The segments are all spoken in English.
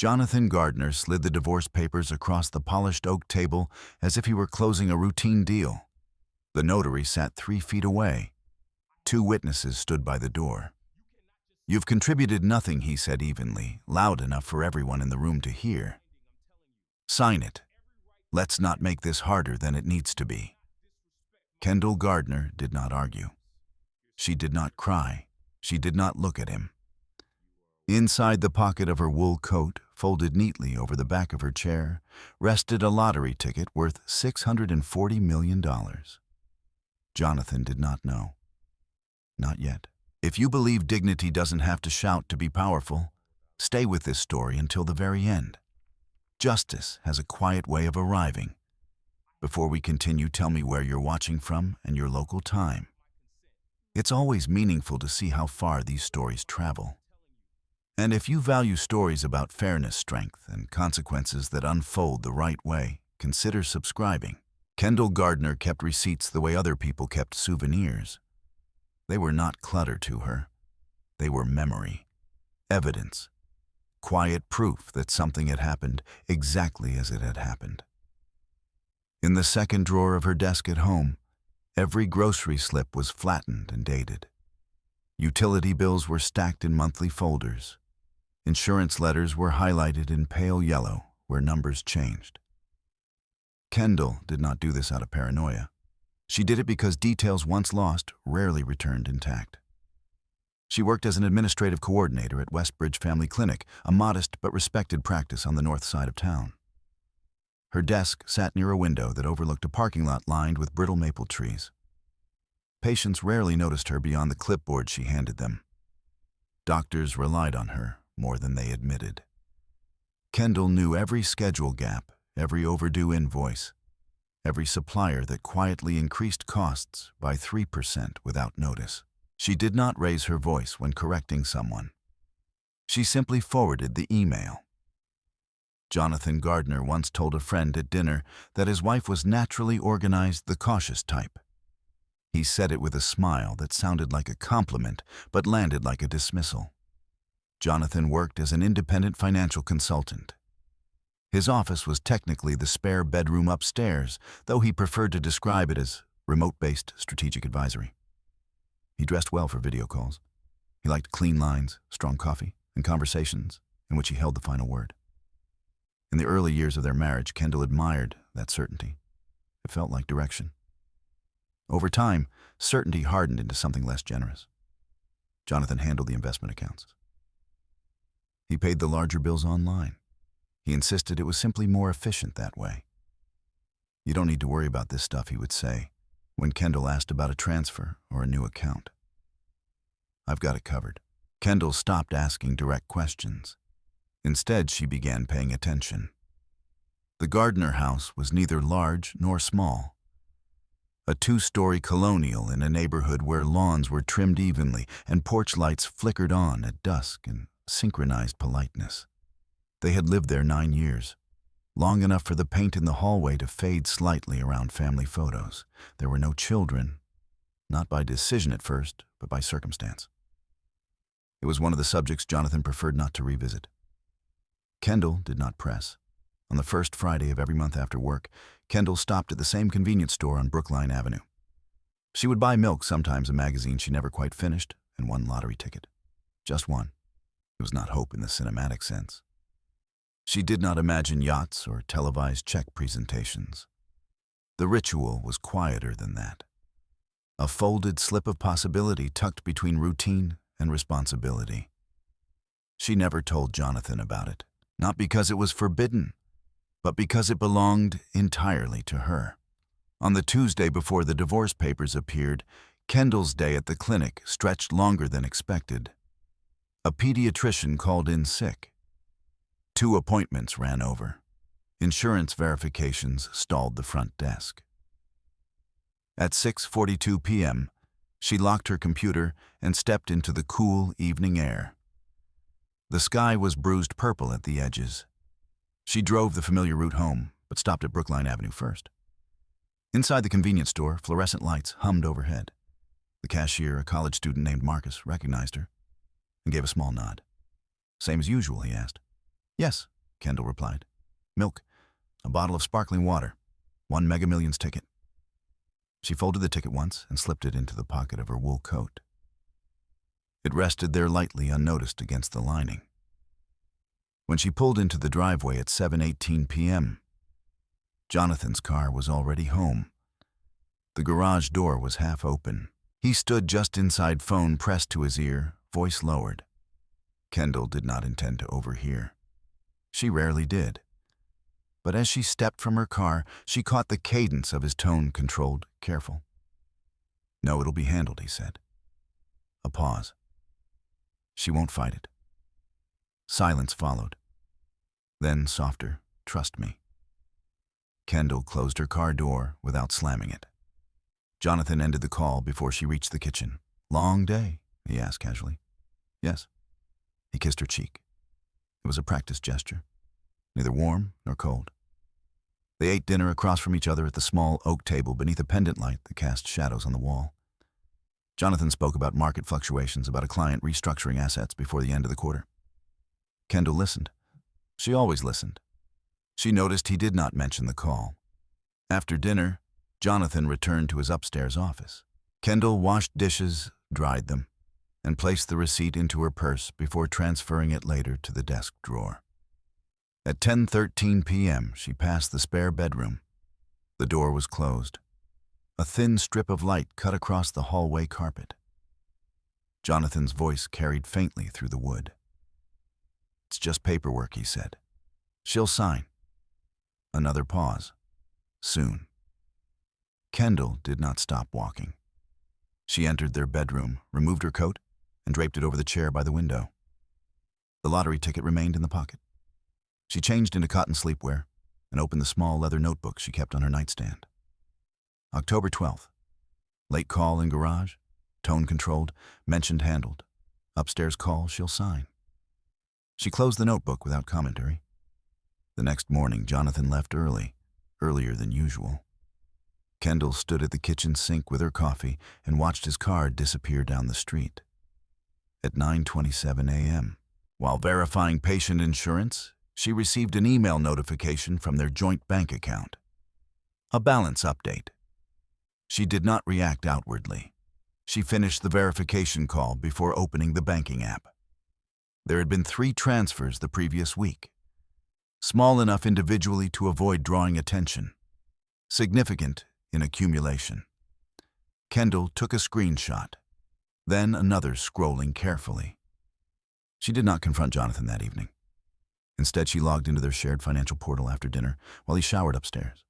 Jonathan Gardner slid the divorce papers across the polished oak table as if he were closing a routine deal. The notary sat 3 feet away. 2 witnesses stood by the door. "You've contributed nothing," he said evenly, loud enough for everyone in the room to hear. "Sign it. Let's not make this harder than it needs to be." Kendall Gardner did not argue. She did not cry. She did not look at him. Inside the pocket of her wool coat, folded neatly over the back of her chair, rested a lottery ticket worth $640 million. Jonathan did not know. Not yet. If you believe dignity doesn't have to shout to be powerful, stay with this story until the very end. Justice has a quiet way of arriving. Before we continue, tell me where you're watching from and your local time. It's always meaningful to see how far these stories travel. And if you value stories about fairness, strength, and consequences that unfold the right way, consider subscribing. Kendall Gardner kept receipts the way other people kept souvenirs. They were not clutter to her. They were memory, evidence, quiet proof that something had happened exactly as it had happened. In the second drawer of her desk at home, every grocery slip was flattened and dated. Utility bills were stacked in monthly folders. Insurance letters were highlighted in pale yellow where numbers changed. Kendall did not do this out of paranoia. She did it because details once lost rarely returned intact. She worked as an administrative coordinator at Westbridge Family Clinic, a modest but respected practice on the north side of town. Her desk sat near a window that overlooked a parking lot lined with brittle maple trees. Patients rarely noticed her beyond the clipboard she handed them. Doctors relied on her more than they admitted. Kendall knew every schedule gap, every overdue invoice, every supplier that quietly increased costs by 3% without notice. She did not raise her voice when correcting someone. She simply forwarded the email. Jonathan Gardner once told a friend at dinner that his wife was naturally organized, the cautious type. He said it with a smile that sounded like a compliment but landed like a dismissal. Jonathan worked as an independent financial consultant. His office was technically the spare bedroom upstairs, though he preferred to describe it as remote-based strategic advisory. He dressed well for video calls. He liked clean lines, strong coffee, and conversations in which he held the final word. In the early years of their marriage, Kendall admired that certainty. It felt like direction. Over time, certainty hardened into something less generous. Jonathan handled the investment accounts. He paid the larger bills online. He insisted it was simply more efficient that way. "You don't need to worry about this stuff," he would say, when Kendall asked about a transfer or a new account. "I've got it covered." Kendall stopped asking direct questions. Instead, she began paying attention. The Gardner house was neither large nor small. A 2-story colonial in a neighborhood where lawns were trimmed evenly and porch lights flickered on at dusk in synchronized politeness. They had lived there 9 years, long enough for the paint in the hallway to fade slightly around family photos. There were no children, not by decision at first, but by circumstance. It was one of the subjects Jonathan preferred not to revisit. Kendall did not press. On the first Friday of every month after work, Kendall stopped at the same convenience store on Brookline Avenue. She would buy milk, sometimes a magazine she never quite finished, and one lottery ticket. Just one. It was not hope in the cinematic sense. She did not imagine yachts or televised check presentations. The ritual was quieter than that. A folded slip of possibility tucked between routine and responsibility. She never told Jonathan about it, not because it was forbidden, but because it belonged entirely to her. On the Tuesday before the divorce papers appeared, Kendall's day at the clinic stretched longer than expected. A pediatrician called in sick. 2 appointments ran over. Insurance verifications stalled the front desk. At 6:42 p.m., she locked her computer and stepped into the cool evening air. The sky was bruised purple at the edges. She drove the familiar route home, but stopped at Brookline Avenue first. Inside the convenience store, fluorescent lights hummed overhead. The cashier, a college student named Marcus, recognized her and gave a small nod. "Same as usual?" he asked. "Yes," Kendall replied. Milk, a bottle of sparkling water, 1 Mega Millions ticket. She folded the ticket once and slipped it into the pocket of her wool coat. It rested there lightly unnoticed against the lining. When she pulled into the driveway at 7:18 p.m., Jonathan's car was already home. The garage door was half open. He stood just inside, phone pressed to his ear, voice lowered. Kendall did not intend to overhear. She rarely did. But as she stepped from her car, she caught the cadence of his tone, controlled, careful. No, it'll be handled, he said. A pause. She won't fight it. Silence followed. Then softer, trust me. Kendall closed her car door without slamming it. Jonathan ended the call before she reached the kitchen. Long day? He asked casually. Yes. He kissed her cheek. It was a practiced gesture, neither warm nor cold. They ate dinner across from each other at the small oak table beneath a pendant light that cast shadows on the wall. Jonathan spoke about market fluctuations, about a client restructuring assets before the end of the quarter. Kendall listened. She always listened. She noticed he did not mention the call. After dinner, Jonathan returned to his upstairs office. Kendall washed dishes, dried them, and placed the receipt into her purse before transferring it later to the desk drawer. At 10:13 p.m., she passed the spare bedroom. The door was closed. A thin strip of light cut across the hallway carpet. Jonathan's voice carried faintly through the wood. It's just paperwork, he said. She'll sign. Another pause. Soon. Kendall did not stop walking. She entered their bedroom, removed her coat, and draped it over the chair by the window. The lottery ticket remained in the pocket. She changed into cotton sleepwear and opened the small leather notebook she kept on her nightstand. October 12th. Late call in garage, tone controlled, mentioned handled. Upstairs call, she'll sign. She closed the notebook without commentary. The next morning, Jonathan left early, earlier than usual. Kendall stood at the kitchen sink with her coffee and watched his car disappear down the street. At 9:27 a.m., while verifying patient insurance, she received an email notification from their joint bank account. A balance update. She did not react outwardly. She finished the verification call before opening the banking app. There had been 3 transfers the previous week. Small enough individually to avoid drawing attention. Significant in accumulation. Kendall took a screenshot, then another, scrolling carefully. She did not confront Jonathan that evening. Instead, she logged into their shared financial portal after dinner while he showered upstairs.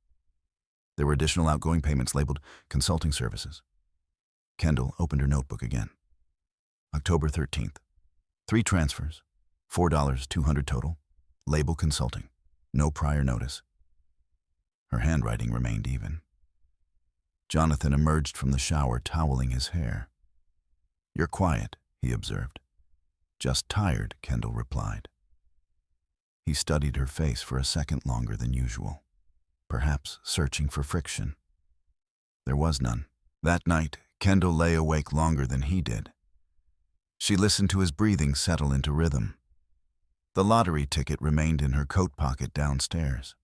There were additional outgoing payments labeled consulting services. Kendall opened her notebook again. October 13th. 3 transfers, $4.200 total, label consulting, no prior notice. Her handwriting remained even. Jonathan emerged from the shower, toweling his hair. You're quiet, he observed. Just tired, Kendall replied. He studied her face for a second longer than usual, perhaps searching for friction. There was none. That night, Kendall lay awake longer than he did. She listened to his breathing settle into rhythm. The lottery ticket remained in her coat pocket downstairs.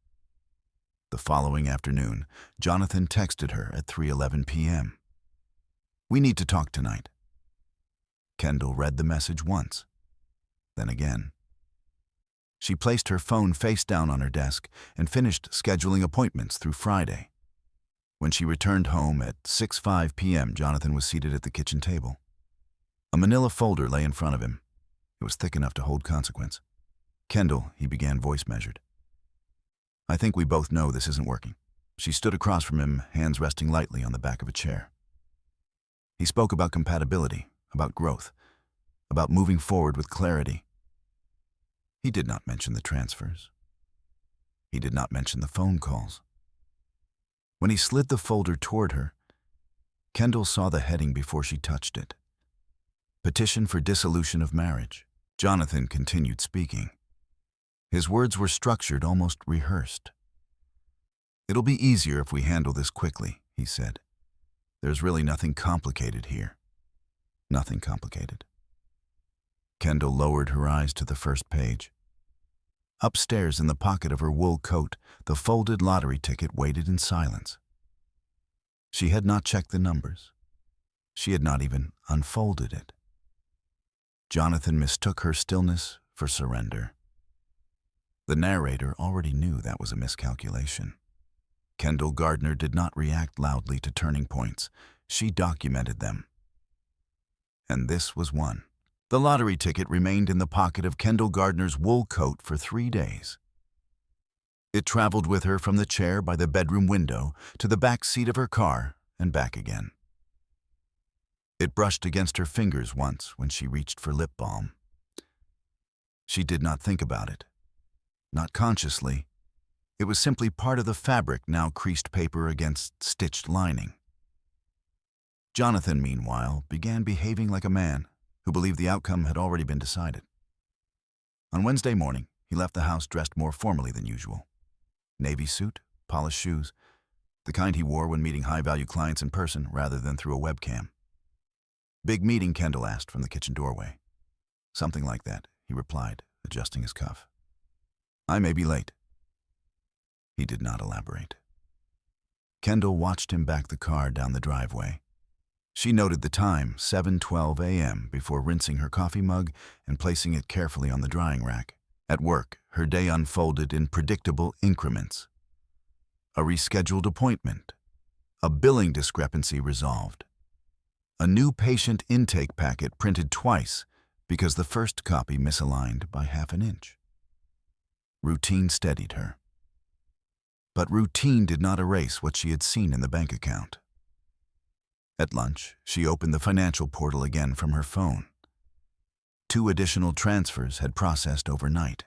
The following afternoon, Jonathan texted her at 3:11 p.m. We need to talk tonight. Kendall read the message once, then again. She placed her phone face down on her desk and finished scheduling appointments through Friday. When she returned home at 6:05 p.m., Jonathan was seated at the kitchen table. A manila folder lay in front of him. It was thick enough to hold consequence. Kendall, he began, voice measured. I think we both know this isn't working. She stood across from him, hands resting lightly on the back of a chair. He spoke about compatibility, about growth, about moving forward with clarity. He did not mention the transfers. He did not mention the phone calls. When he slid the folder toward her, Kendall saw the heading before she touched it. Petition for dissolution of marriage. Jonathan continued speaking. His words were structured, almost rehearsed. It'll be easier if we handle this quickly, he said. There's really nothing complicated here. Nothing complicated. Kendall lowered her eyes to the first page. Upstairs in the pocket of her wool coat, the folded lottery ticket waited in silence. She had not checked the numbers. She had not even unfolded it. Jonathan mistook her stillness for surrender. The narrator already knew that was a miscalculation. Kendall Gardner did not react loudly to turning points. She documented them. And this was one. The lottery ticket remained in the pocket of Kendall Gardner's wool coat for 3 days. It traveled with her from the chair by the bedroom window to the back seat of her car and back again. It brushed against her fingers once when she reached for lip balm. She did not think about it. Not consciously. It was simply part of the fabric, now creased paper against stitched lining. Jonathan, meanwhile, began behaving like a man who believed the outcome had already been decided. On Wednesday morning, he left the house dressed more formally than usual. Navy suit, polished shoes, the kind he wore when meeting high-value clients in person rather than through a webcam. "Big meeting?" Kendall asked from the kitchen doorway. "Something like that," he replied, adjusting his cuff. "I may be late." He did not elaborate. Kendall watched him back the car down the driveway. She noted the time, 7:12 a.m., before rinsing her coffee mug and placing it carefully on the drying rack. At work, her day unfolded in predictable increments. A rescheduled appointment. A billing discrepancy resolved. A new patient intake packet printed twice because the first copy misaligned by half an inch. Routine steadied her. But routine did not erase what she had seen in the bank account. At lunch, she opened the financial portal again from her phone. 2 additional transfers had processed overnight.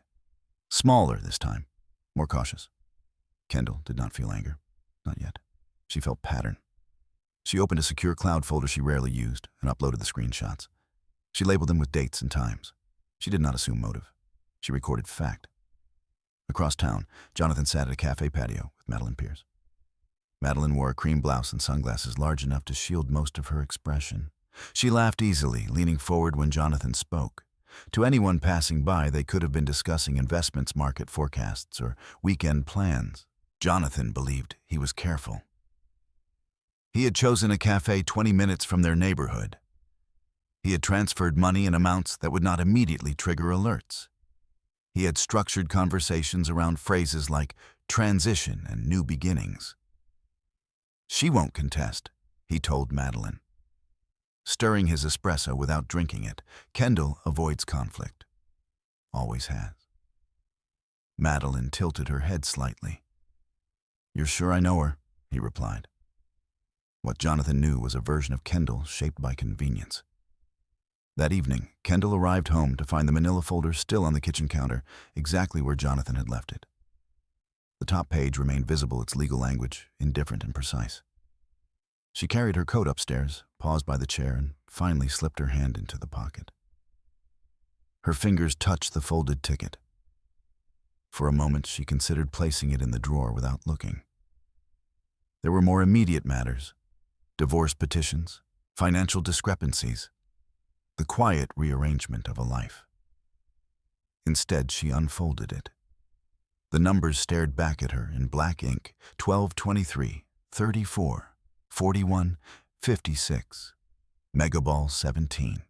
Smaller this time, more cautious. Kendall did not feel anger. Not yet. She felt pattern. She opened a secure cloud folder she rarely used and uploaded the screenshots. She labeled them with dates and times. She did not assume motive. She recorded fact. Across town, Jonathan sat at a cafe patio with Madeline Pierce. Madeline wore a cream blouse and sunglasses large enough to shield most of her expression. She laughed easily, leaning forward when Jonathan spoke. To anyone passing by, they could have been discussing investments, market forecasts, or weekend plans. Jonathan believed he was careful. He had chosen a cafe 20 minutes from their neighborhood. He had transferred money in amounts that would not immediately trigger alerts. He had structured conversations around phrases like transition and new beginnings. "She won't contest," he told Madeline. Stirring his espresso without drinking it, Kendall avoids conflict. Always has. Madeline tilted her head slightly. "You're sure I know her?" he replied. What Jonathan knew was a version of Kendall shaped by convenience. That evening, Kendall arrived home to find the manila folder still on the kitchen counter, exactly where Jonathan had left it. The top page remained visible, its legal language indifferent and precise. She carried her coat upstairs, paused by the chair, and finally slipped her hand into the pocket. Her fingers touched the folded ticket. For a moment, she considered placing it in the drawer without looking. There were more immediate matters: divorce petitions, financial discrepancies, the quiet rearrangement of a life. Instead, she unfolded it. The numbers stared back at her in black ink: 1223, 34, 41, 56, Megaball 17.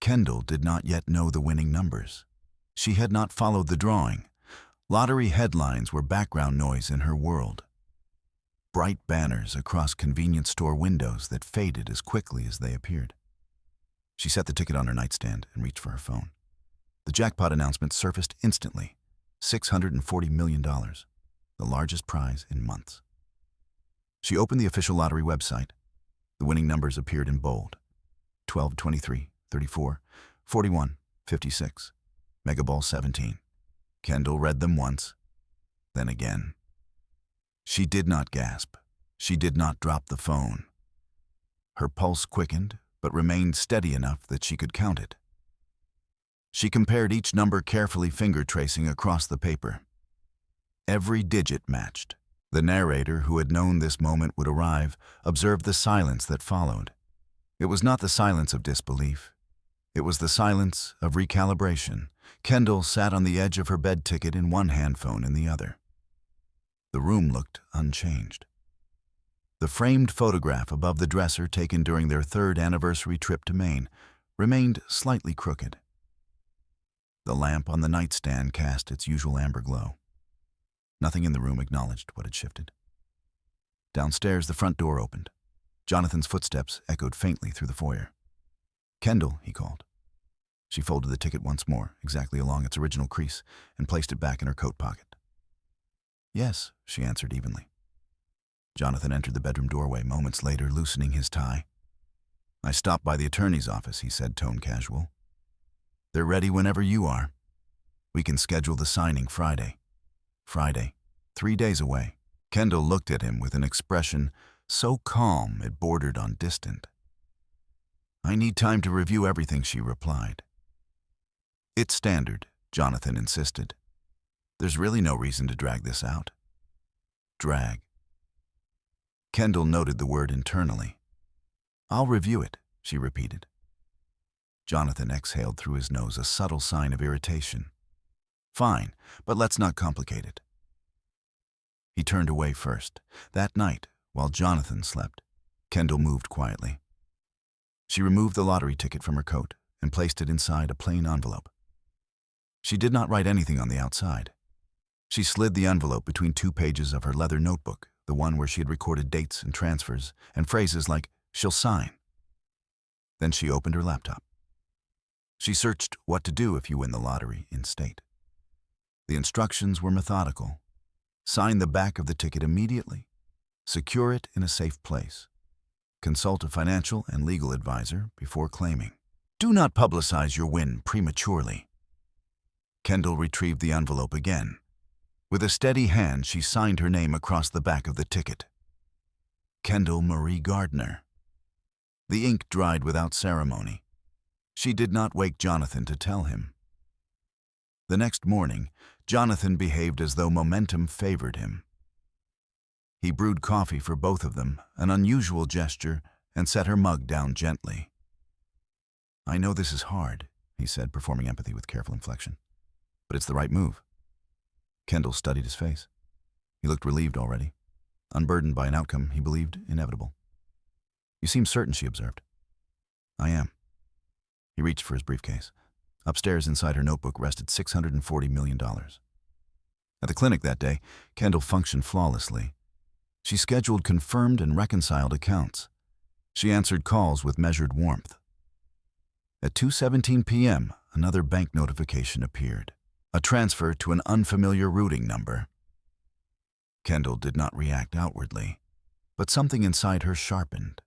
Kendall did not yet know the winning numbers. She had not followed the drawing. Lottery headlines were background noise in her world. Bright banners across convenience store windows that faded as quickly as they appeared. She set the ticket on her nightstand and reached for her phone. The jackpot announcement surfaced instantly: $640 million, the largest prize in months. She opened the official lottery website. The winning numbers appeared in bold: 12, 23, 34, 41, 56, Megaball 17. Kendall read them once, then again. She did not gasp. She did not drop the phone. Her pulse quickened, but remained steady enough that she could count it. She compared each number carefully, finger tracing across the paper. Every digit matched. The narrator, who had known this moment would arrive, observed the silence that followed. It was not the silence of disbelief. It was the silence of recalibration, Kendall sat on the edge of her bed, ticket in one hand, phone in the other. The room looked unchanged. The framed photograph above the dresser, taken during their 3rd anniversary trip to Maine, remained slightly crooked. The lamp on the nightstand cast its usual amber glow. Nothing in the room acknowledged what had shifted. Downstairs, the front door opened. Jonathan's footsteps echoed faintly through the foyer. "Kendall," he called. She folded the ticket once more, exactly along its original crease, and placed it back in her coat pocket. "Yes," she answered evenly. Jonathan entered the bedroom doorway moments later, loosening his tie. "I stopped by the attorney's office," he said, tone casual. "They're ready whenever you are. We can schedule the signing Friday." Friday, 3 days away. Kendall looked at him with an expression so calm it bordered on distant. "I need time to review everything," she replied. "It's standard," Jonathan insisted. "There's really no reason to drag this out." Drag. Kendall noted the word internally. "I'll review it," she repeated. Jonathan exhaled through his nose, a subtle sign of irritation. "Fine, but let's not complicate it." He turned away first. That night, while Jonathan slept, Kendall moved quietly. She removed the lottery ticket from her coat and placed it inside a plain envelope. She did not write anything on the outside. She slid the envelope between 2 pages of her leather notebook, the one where she had recorded dates and transfers and phrases like, "she'll sign." Then she opened her laptop. She searched "what to do if you win the lottery" in state. The instructions were methodical. Sign the back of the ticket immediately. Secure it in a safe place. Consult a financial and legal advisor before claiming. Do not publicize your win prematurely. Kendall retrieved the envelope again. With a steady hand, she signed her name across the back of the ticket. Kendall Marie Gardner. The ink dried without ceremony. She did not wake Jonathan to tell him. The next morning, Jonathan behaved as though momentum favored him. He brewed coffee for both of them, an unusual gesture, and set her mug down gently. "I know this is hard," he said, performing empathy with careful inflection. "But it's the right move." Kendall studied his face. He looked relieved already, unburdened by an outcome he believed inevitable. "You seem certain," she observed. "I am." He reached for his briefcase. Upstairs inside her notebook rested $640 million. At the clinic that day, Kendall functioned flawlessly. She scheduled confirmed and reconciled accounts. She answered calls with measured warmth. At 2:17 p.m., another bank notification appeared. A transfer to an unfamiliar routing number. Kendall did not react outwardly, but something inside her sharpened.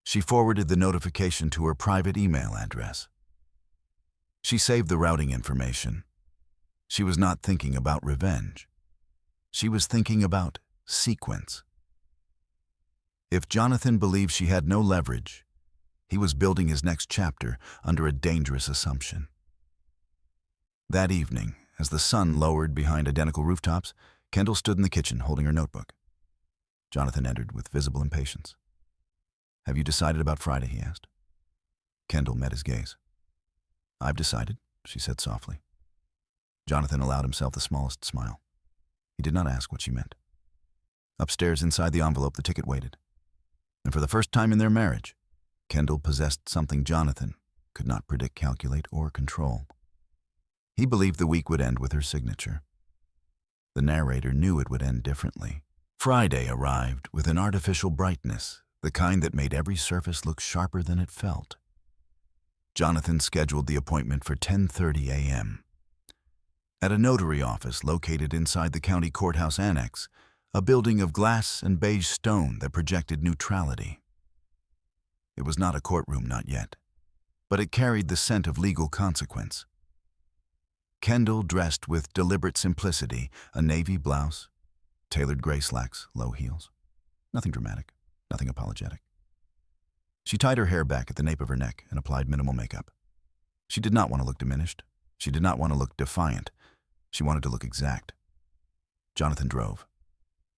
She forwarded the notification to her private email address. She saved the routing information. She was not thinking about revenge. She was thinking about sequence. If Jonathan believed she had no leverage, he was building his next chapter under a dangerous assumption. That evening, as the sun lowered behind identical rooftops, Kendall stood in the kitchen holding her notebook. Jonathan entered with visible impatience. "Have you decided about Friday?" he asked. Kendall met his gaze. "I've decided," she said softly. Jonathan allowed himself the smallest smile. He did not ask what she meant. Upstairs inside the envelope, the ticket waited. And for the first time in their marriage, Kendall possessed something Jonathan could not predict, calculate, or control. He believed the week would end with her signature. The narrator knew it would end differently. Friday arrived with an artificial brightness, the kind that made every surface look sharper than it felt. Jonathan scheduled the appointment for 10:30 a.m. At a notary office located inside the county courthouse annex, a building of glass and beige stone that projected neutrality. It was not a courtroom, not yet, but it carried the scent of legal consequence. Kendall dressed with deliberate simplicity, a navy blouse, tailored gray slacks, low heels. Nothing dramatic, nothing apologetic. She tied her hair back at the nape of her neck and applied minimal makeup. She did not want to look diminished. She did not want to look defiant. She wanted to look exact. Jonathan drove.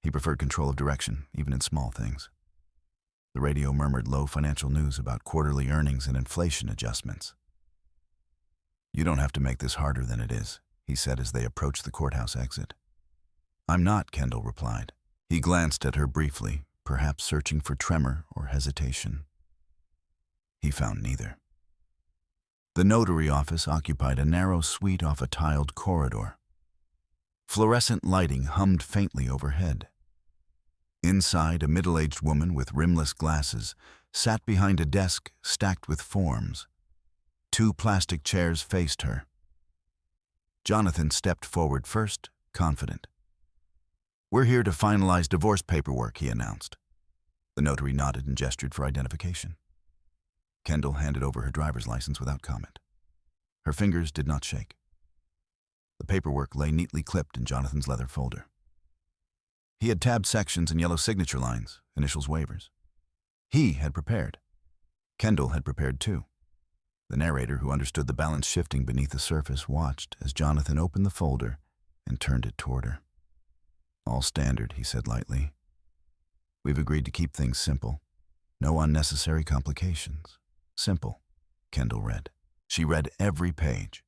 He preferred control of direction, even in small things. The radio murmured low financial news about quarterly earnings and inflation adjustments. "You don't have to make this harder than it is," he said as they approached the courthouse exit. "I'm not," Kendall replied. He glanced at her briefly, perhaps searching for tremor or hesitation. He found neither. The notary office occupied a narrow suite off a tiled corridor. Fluorescent lighting hummed faintly overhead. Inside, a middle-aged woman with rimless glasses sat behind a desk stacked with forms. 2 plastic chairs faced her. Jonathan stepped forward first, confident. "We're here to finalize divorce paperwork," he announced. The notary nodded and gestured for identification. Kendall handed over her driver's license without comment. Her fingers did not shake. The paperwork lay neatly clipped in Jonathan's leather folder. He had tabbed sections and yellow signature lines, initials waivers. He had prepared. Kendall had prepared too. The narrator, who understood the balance shifting beneath the surface, watched as Jonathan opened the folder and turned it toward her. "All standard," he said lightly. "We've agreed to keep things simple. No unnecessary complications. Simple," Kendall read. She read every page.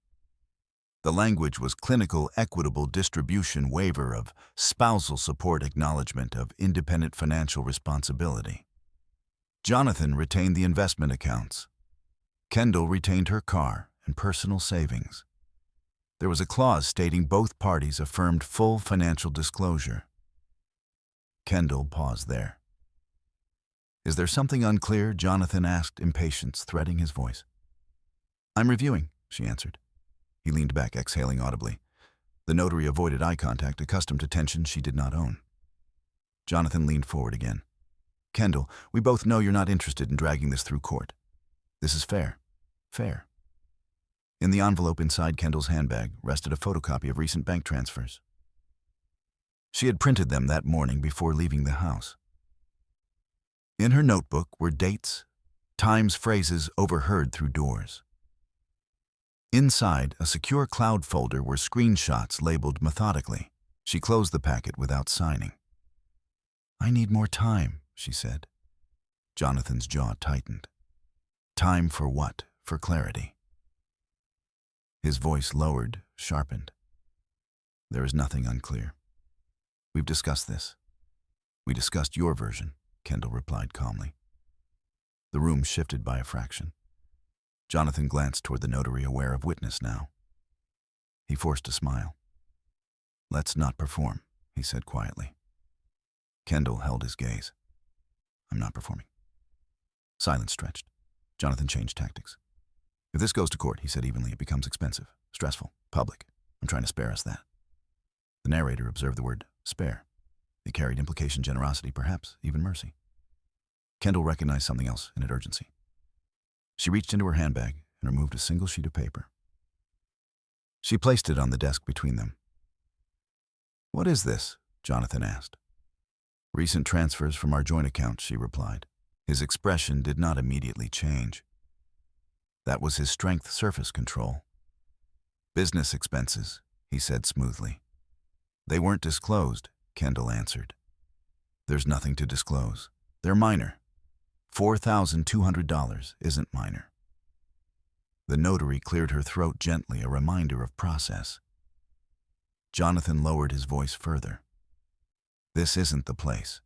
The language was clinical, equitable distribution waiver of spousal support, acknowledgement of independent financial responsibility. Jonathan retained the investment accounts. Kendall retained her car and personal savings. There was a clause stating both parties affirmed full financial disclosure. Kendall paused there. "Is there something unclear?" Jonathan asked, impatience threading his voice. "I'm reviewing," she answered. He leaned back, exhaling audibly. The notary avoided eye contact, accustomed to tension she did not own. Jonathan leaned forward again. "Kendall, we both know you're not interested in dragging this through court. This is fair. Fair." In the envelope inside Kendall's handbag rested a photocopy of recent bank transfers. She had printed them that morning before leaving the house. In her notebook were dates, times, phrases overheard through doors. Inside, a secure cloud folder were screenshots labeled methodically. She closed the packet without signing. "I need more time," she said. Jonathan's jaw tightened. Time for what? For clarity. His voice lowered, sharpened. "There is nothing unclear. We've discussed this." "We discussed your version," Kendall replied calmly. The room shifted by a fraction. Jonathan glanced toward the notary, aware of witness now. He forced a smile. "Let's not perform," he said quietly. Kendall held his gaze. "I'm not performing." Silence stretched. Jonathan changed tactics. "If this goes to court," he said evenly, "it becomes expensive, stressful, public. I'm trying to spare us that." The narrator observed the word spare. It carried implication, generosity, perhaps even mercy. Kendall recognized something else in its urgency. She reached into her handbag and removed a single sheet of paper. She placed it on the desk between them. "What is this?" Jonathan asked. "Recent transfers from our joint account," she replied. His expression did not immediately change. That was his strength, surface control. "Business expenses," he said smoothly. "They weren't disclosed," Kendall answered. "There's nothing to disclose. They're minor. $4,200 isn't minor." The notary cleared her throat gently, a reminder of process. Jonathan lowered his voice further. "This isn't the place."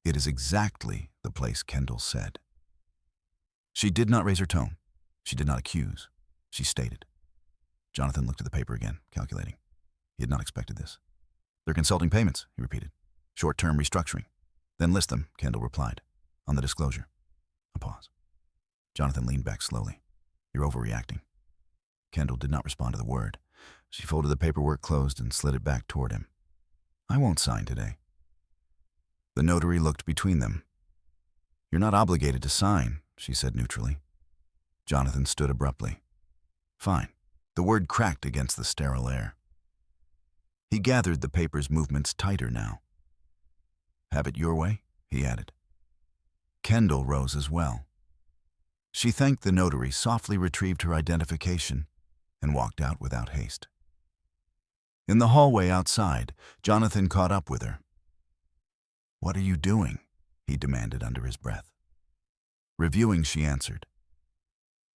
"It is exactly the place," Kendall said. She did not raise her tone. She did not accuse. She stated. Jonathan looked at the paper again, calculating. He had not expected this. "They're consulting payments," he repeated. "Short-term restructuring." "Then list them," Kendall replied. "On the disclosure." A pause. Jonathan leaned back slowly. "You're overreacting." Kendall did not respond to the word. She folded the paperwork closed and slid it back toward him. "I won't sign today." The notary looked between them. "You're not obligated to sign," she said neutrally. Jonathan stood abruptly. "Fine." The word cracked against the sterile air. He gathered the paper's movements tighter now. "Have it your way," he added. Kendall rose as well. She thanked the notary, softly retrieved her identification, and walked out without haste. In the hallway outside, Jonathan caught up with her. "What are you doing?" he demanded under his breath. "Reviewing," she answered.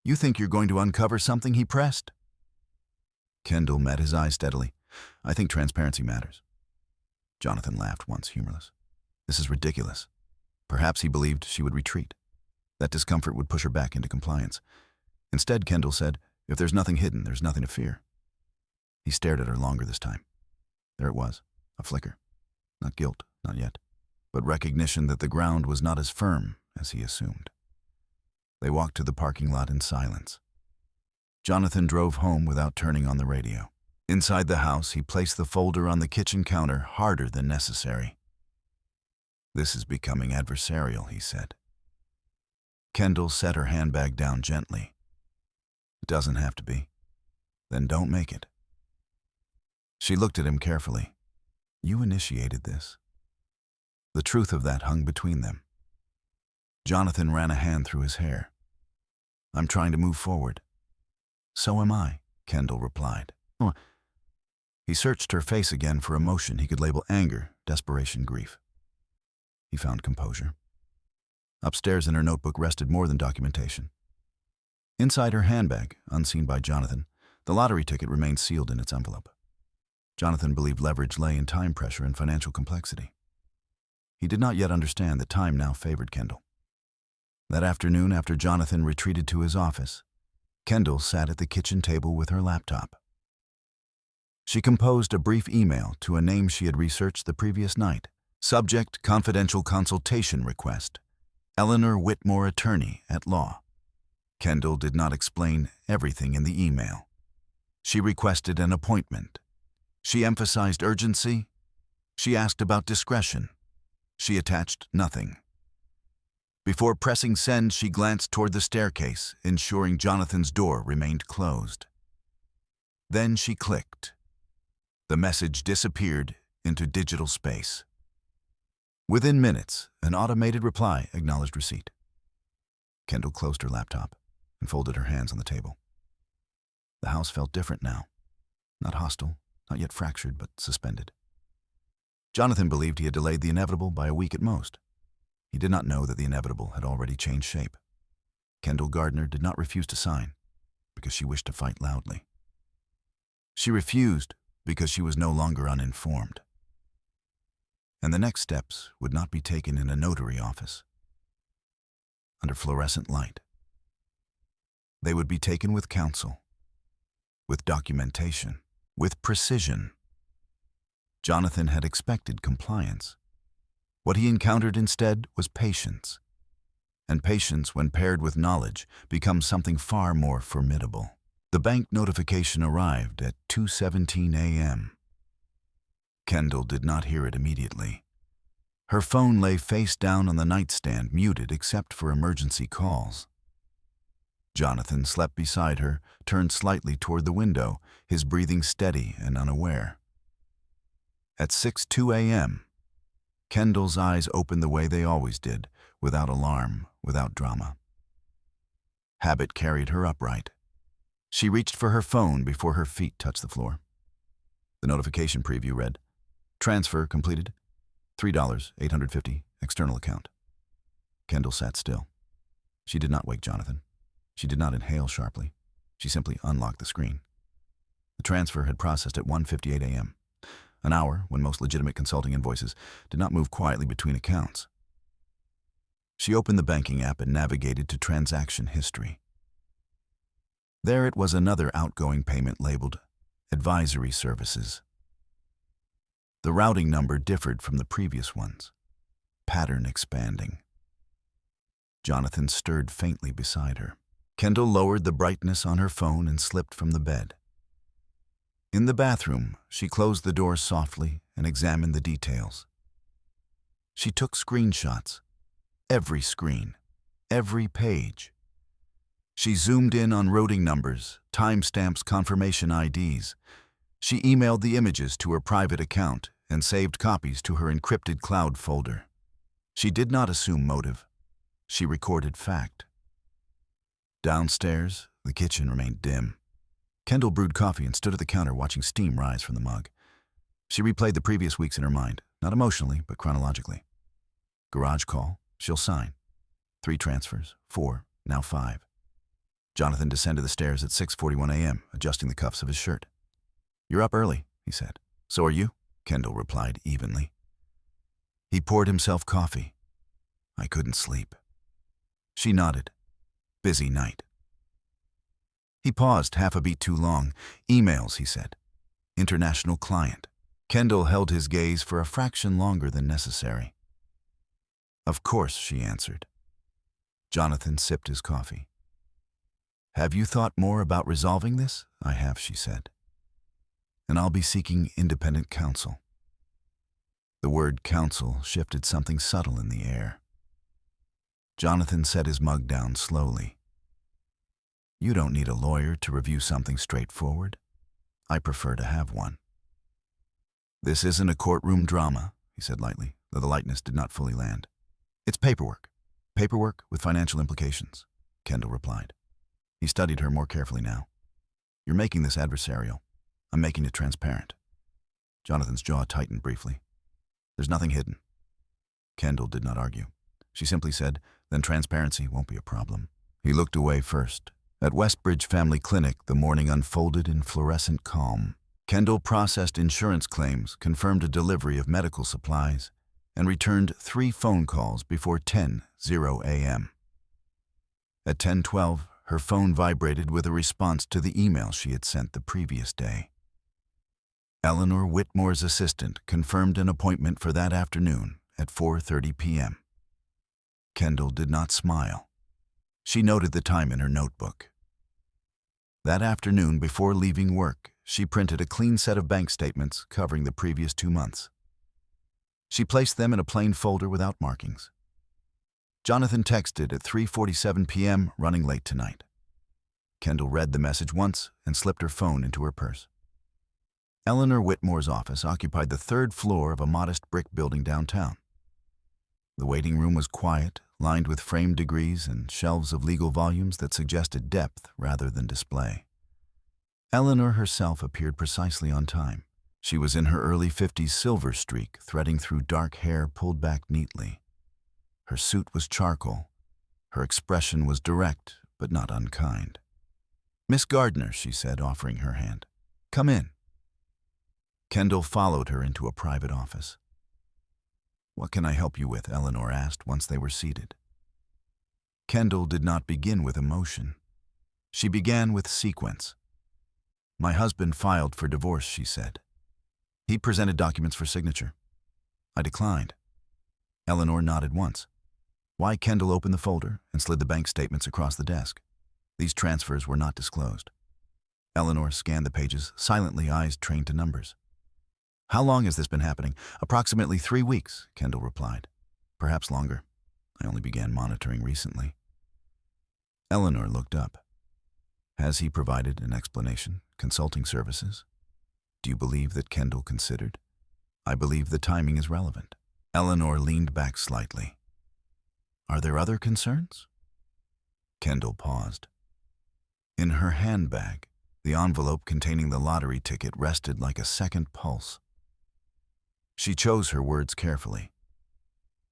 "You think you're going to uncover something?" he pressed. Kendall met his eyes steadily. I think transparency matters. Jonathan laughed once, humorless. This is ridiculous. Perhaps he believed she would retreat. That discomfort would push her back into compliance. Instead, Kendall said, if there's nothing hidden, there's nothing to fear. He stared at her longer this time. There it was, a flicker. Not guilt, not yet, but recognition that the ground was not as firm as he assumed. They walked to the parking lot in silence. Jonathan drove home without turning on the radio. Inside the house, he placed the folder on the kitchen counter harder than necessary. This is becoming adversarial, he said. Kendall set her handbag down gently. It doesn't have to be. Then don't make it. She looked at him carefully. You initiated this. The truth of that hung between them. Jonathan ran a hand through his hair. I'm trying to move forward. So am I, Kendall replied. Oh. He searched her face again for emotion he could label anger, desperation, grief. He found composure. Upstairs in her notebook rested more than documentation. Inside her handbag, unseen by Jonathan, the lottery ticket remained sealed in its envelope. Jonathan believed leverage lay in time pressure and financial complexity. He did not yet understand that time now favored Kendall. That afternoon, after Jonathan retreated to his office, Kendall sat at the kitchen table with her laptop. She composed a brief email to a name she had researched the previous night. Subject, confidential consultation request. Eleanor Whitmore, attorney at law. Kendall did not explain everything in the email. She requested an appointment. She emphasized urgency. She asked about discretion. She attached nothing. Before pressing send, she glanced toward the staircase, ensuring Jonathan's door remained closed. Then she clicked. The message disappeared into digital space. Within minutes, an automated reply acknowledged receipt. Kendall closed her laptop and folded her hands on the table. The house felt different now. Not hostile, not yet fractured, but suspended. Jonathan believed he had delayed the inevitable by a week at most. He did not know that the inevitable had already changed shape. Kendall Gardner did not refuse to sign because she wished to fight loudly. She refused because she was no longer uninformed. And the next steps would not be taken in a notary office, under fluorescent light. They would be taken with counsel, with documentation, with precision. Jonathan had expected compliance. What he encountered instead was patience. And patience, when paired with knowledge, becomes something far more formidable. The bank notification arrived at 2:17 a.m. Kendall did not hear it immediately. Her phone lay face down on the nightstand, muted except for emergency calls. Jonathan slept beside her, turned slightly toward the window, his breathing steady and unaware. At 6:02 a.m., Kendall's eyes opened the way they always did, without alarm, without drama. Habit carried her upright. She reached for her phone before her feet touched the floor. The notification preview read, Transfer completed, $3.850, external account. Kendall sat still. She did not wake Jonathan. She did not inhale sharply. She simply unlocked the screen. The transfer had processed at 1:58 a.m., an hour when most legitimate consulting invoices did not move quietly between accounts. She opened the banking app and navigated to transaction history. There it was, another outgoing payment labeled Advisory Services. The routing number differed from the previous ones, pattern expanding. Jonathan stirred faintly beside her. Kendall lowered the brightness on her phone and slipped from the bed. In the bathroom, she closed the door softly and examined the details. She took screenshots, every screen, every page. She zoomed in on routing numbers, timestamps, confirmation IDs. She emailed the images to her private account and saved copies to her encrypted cloud folder. She did not assume motive. She recorded fact. Downstairs, the kitchen remained dim. Kendall brewed coffee and stood at the counter watching steam rise from the mug. She replayed the previous weeks in her mind, not emotionally, but chronologically. Garage call, she'll sign. 3 transfers, 4, now 5. Jonathan descended the stairs at 6:41 a.m., adjusting the cuffs of his shirt. "You're up early," he said. "So are you," Kendall replied evenly. He poured himself coffee. "I couldn't sleep." She nodded. "Busy night." He paused half a beat too long. "Emails," he said. "International client." Kendall held his gaze for a fraction longer than necessary. "Of course," she answered. Jonathan sipped his coffee. "Have you thought more about resolving this?" "I have," she said. "And I'll be seeking independent counsel." The word counsel shifted something subtle in the air. Jonathan set his mug down slowly. "You don't need a lawyer to review something straightforward. I prefer to have one." "This isn't a courtroom drama," he said lightly, though the lightness did not fully land. "It's paperwork. Paperwork with financial implications," Kendall replied. He studied her more carefully now. "You're making this adversarial. I'm making it transparent." Jonathan's jaw tightened briefly. "There's nothing hidden." Kendall did not argue. She simply said, "Then transparency won't be a problem." He looked away first. At Westbridge Family Clinic, the morning unfolded in fluorescent calm. Kendall processed insurance claims, confirmed a delivery of medical supplies, and returned 3 phone calls before 10:00 a.m. At 10:12, her phone vibrated with a response to the email she had sent the previous day. Eleanor Whitmore's assistant confirmed an appointment for that afternoon at 4:30 p.m. Kendall did not smile. She noted the time in her notebook. That afternoon, before leaving work, she printed a clean set of bank statements covering the previous 2 months. She placed them in a plain folder without markings. Jonathan texted at 3:47 p.m., running late tonight. Kendall read the message once and slipped her phone into her purse. Eleanor Whitmore's office occupied the 3rd floor of a modest brick building downtown. The waiting room was quiet, lined with framed degrees and shelves of legal volumes that suggested depth rather than display. Eleanor herself appeared precisely on time. She was in her early 50s silver streak, threading through dark hair pulled back neatly. Her suit was charcoal. Her expression was direct, but not unkind. "Miss Gardner," she said, offering her hand. "Come in." Kendall followed her into a private office. "What can I help you with?" Eleanor asked once they were seated. Kendall did not begin with emotion. She began with sequence. "My husband filed for divorce," she said. "He presented documents for signature. I declined." Eleanor nodded once. Why? Kendall opened the folder and slid the bank statements across the desk. These transfers were not disclosed. Eleanor scanned the pages, silently, eyes trained to numbers. "How long has this been happening?" "Approximately 3 weeks," Kendall replied. "Perhaps longer. I only began monitoring recently." Eleanor looked up. "Has he provided an explanation, consulting services?" "Do you believe that Kendall considered?" "I believe the timing is relevant." Eleanor leaned back slightly. "Are there other concerns?" Kendall paused. In her handbag, the envelope containing the lottery ticket rested like a second pulse. She chose her words carefully.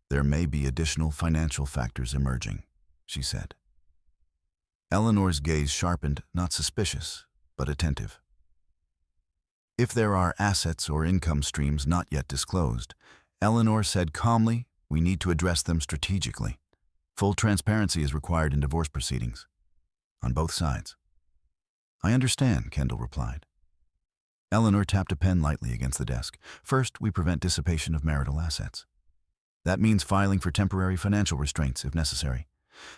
"There may be additional financial factors emerging," she said. Eleanor's gaze sharpened, not suspicious, but attentive. "If there are assets or income streams not yet disclosed," Eleanor said calmly, "we need to address them strategically. Full transparency is required in divorce proceedings, on both sides." "I understand," Kendall replied. Eleanor tapped a pen lightly against the desk. "First, we prevent dissipation of marital assets. That means filing for temporary financial restraints if necessary.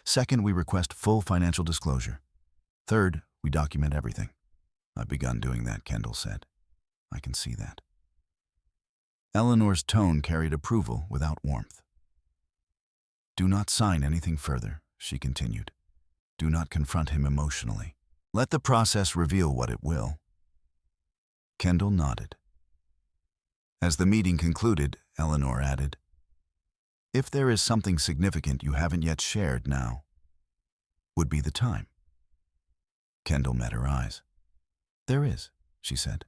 Second, we request full financial disclosure. Third, we document everything." "I've begun doing that," Kendall said. "I can see that." Eleanor's tone carried approval without warmth. "Do not sign anything further," she continued. "Do not confront him emotionally. Let the process reveal what it will." Kendall nodded. As the meeting concluded, Eleanor added, "If there is something significant you haven't yet shared now, would be the time." Kendall met her eyes. "There is," she said.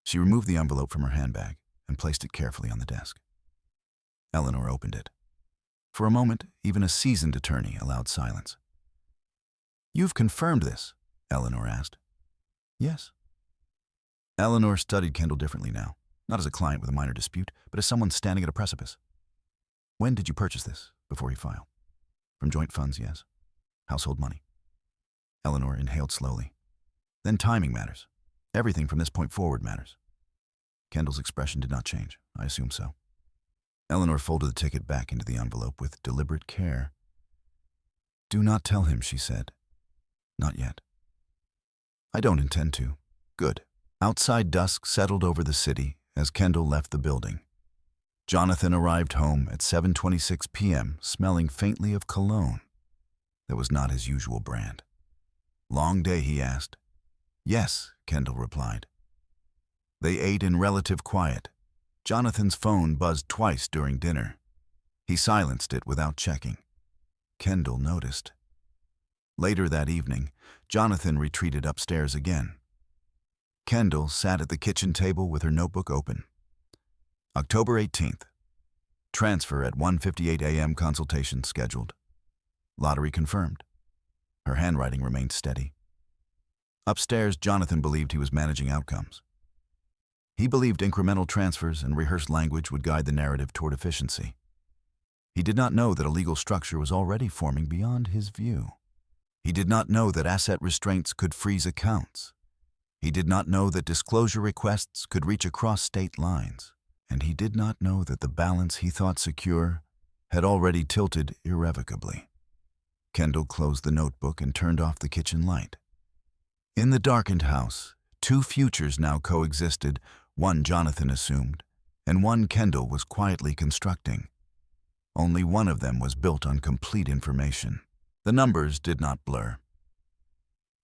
She removed the envelope from her handbag and placed it carefully on the desk. Eleanor opened it. For a moment, even a seasoned attorney allowed silence. "You've confirmed this?" Eleanor asked. "Yes." Eleanor studied Kendall differently now, not as a client with a minor dispute, but as someone standing at a precipice. When did you purchase this? Before he filed. From joint funds, yes. Household money. Eleanor inhaled slowly. Then timing matters. Everything from this point forward matters. Kendall's expression did not change. I assume so. Eleanor folded the ticket back into the envelope with deliberate care. Do not tell him, she said. Not yet. I don't intend to. Good. Outside dusk settled over the city as Kendall left the building. Jonathan arrived home at 7:26 p.m., smelling faintly of cologne. That was not his usual brand. Long day, he asked. Yes, Kendall replied. They ate in relative quiet. Jonathan's phone buzzed twice during dinner. He silenced it without checking. Kendall noticed. Later that evening, Jonathan retreated upstairs again. Kendall sat at the kitchen table with her notebook open. October 18th. Transfer at 1:58 a.m. Consultation scheduled. Lottery confirmed. Her handwriting remained steady. Upstairs, Jonathan believed he was managing outcomes. He believed incremental transfers and rehearsed language would guide the narrative toward efficiency. He did not know that a legal structure was already forming beyond his view. He did not know that asset restraints could freeze accounts. He did not know that disclosure requests could reach across state lines. And he did not know that the balance he thought secure had already tilted irrevocably. Kendall closed the notebook and turned off the kitchen light. In the darkened house, two futures now coexisted, one Jonathan assumed, and one Kendall was quietly constructing. Only one of them was built on complete information. The numbers did not blur.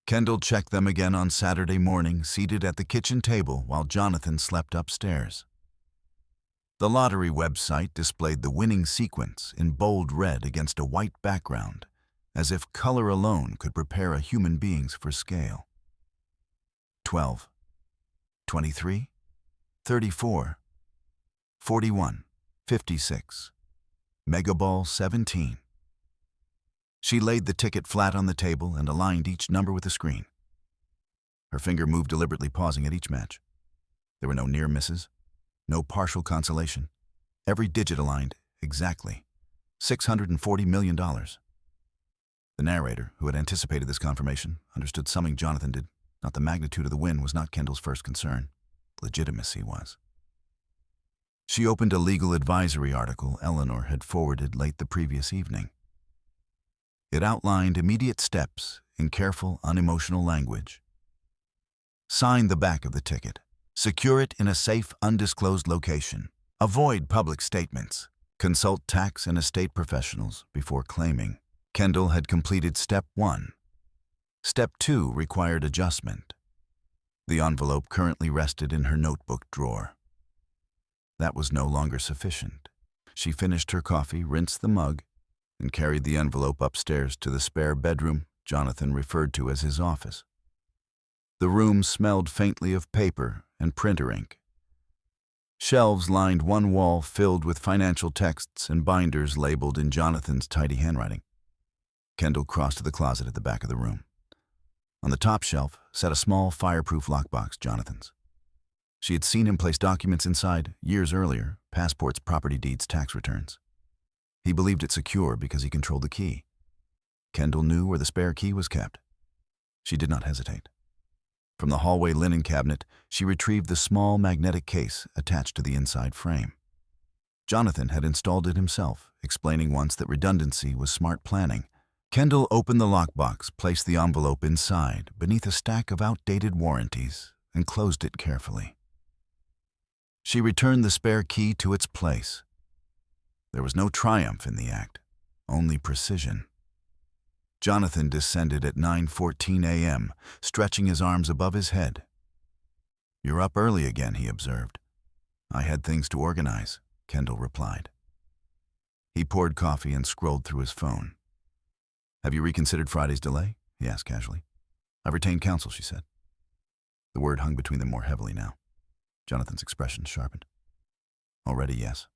Kendall checked them again on Saturday morning, seated at the kitchen table while Jonathan slept upstairs. The lottery website displayed the winning sequence in bold red against a white background, as if color alone could prepare a human being for scale. 12, 23, 34, 41, 56, Megaball 17. She laid the ticket flat on the table and aligned each number with the screen. Her finger moved deliberately, pausing at each match. There were no near misses, no partial consolation. Every digit aligned exactly. $640 million. The narrator, who had anticipated this confirmation, understood something Jonathan did. Not the magnitude of the win was not Kendall's first concern. Legitimacy was. She opened a legal advisory article Eleanor had forwarded late the previous evening. It outlined immediate steps in careful, unemotional language. Sign the back of the ticket. Secure it in a safe, undisclosed location. Avoid public statements. Consult tax and estate professionals before claiming. Kendall had completed Step 1. Step 2 required adjustment. The envelope currently rested in her notebook drawer. That was no longer sufficient. She finished her coffee, rinsed the mug, and carried the envelope upstairs to the spare bedroom Jonathan referred to as his office. The room smelled faintly of paper and printer ink. Shelves lined one wall filled with financial texts and binders labeled in Jonathan's tidy handwriting. Kendall crossed to the closet at the back of the room. On the top shelf sat a small fireproof lockbox, Jonathan's. She had seen him place documents inside years earlier, passports, property deeds, tax returns. He believed it secure because he controlled the key. Kendall knew where the spare key was kept. She did not hesitate. From the hallway linen cabinet, she retrieved the small magnetic case attached to the inside frame. Jonathan had installed it himself, explaining once that redundancy was smart planning. Kendall opened the lockbox, placed the envelope inside, beneath a stack of outdated warranties, and closed it carefully. She returned the spare key to its place. There was no triumph in the act, only precision. Jonathan descended at 9:14 a.m., stretching his arms above his head. "You're up early again," he observed. "I had things to organize," Kendall replied. He poured coffee and scrolled through his phone. "Have you reconsidered Friday's delay?" he asked casually. "I've retained counsel," she said. The word hung between them more heavily now. Jonathan's expression sharpened. "Already, yes.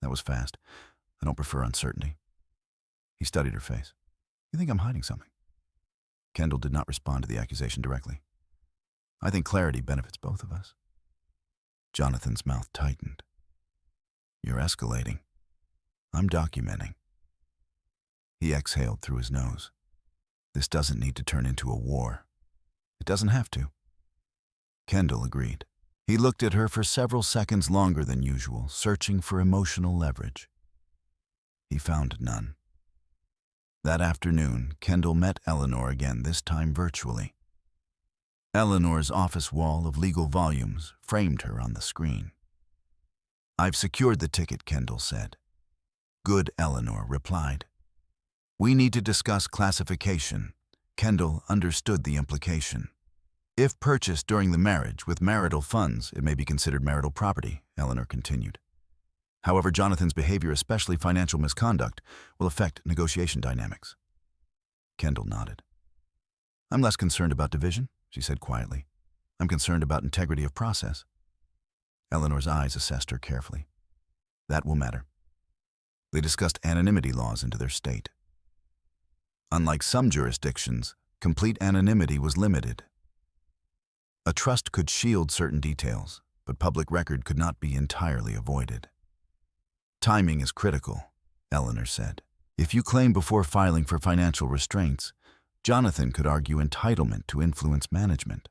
That was fast. I don't prefer uncertainty." He studied her face. "You think I'm hiding something?" Kendall did not respond to the accusation directly. I think clarity benefits both of us. Jonathan's mouth tightened. You're escalating. I'm documenting. He exhaled through his nose. This doesn't need to turn into a war. It doesn't have to. Kendall agreed. He looked at her for several seconds longer than usual, searching for emotional leverage. He found none. That afternoon, Kendall met Eleanor again, this time virtually. Eleanor's office wall of legal volumes framed her on the screen. I've secured the ticket, Kendall said. Good, Eleanor replied. We need to discuss classification. Kendall understood the implication. If purchased during the marriage with marital funds, it may be considered marital property, Eleanor continued. However, Jonathan's behavior, especially financial misconduct, will affect negotiation dynamics. Kendall nodded. I'm less concerned about division, she said quietly. I'm concerned about integrity of process. Eleanor's eyes assessed her carefully. That will matter. They discussed anonymity laws into their state. Unlike some jurisdictions, complete anonymity was limited. A trust could shield certain details, but public record could not be entirely avoided. Timing is critical, Eleanor said. If you claim before filing for financial restraints, Jonathan could argue entitlement to influence management.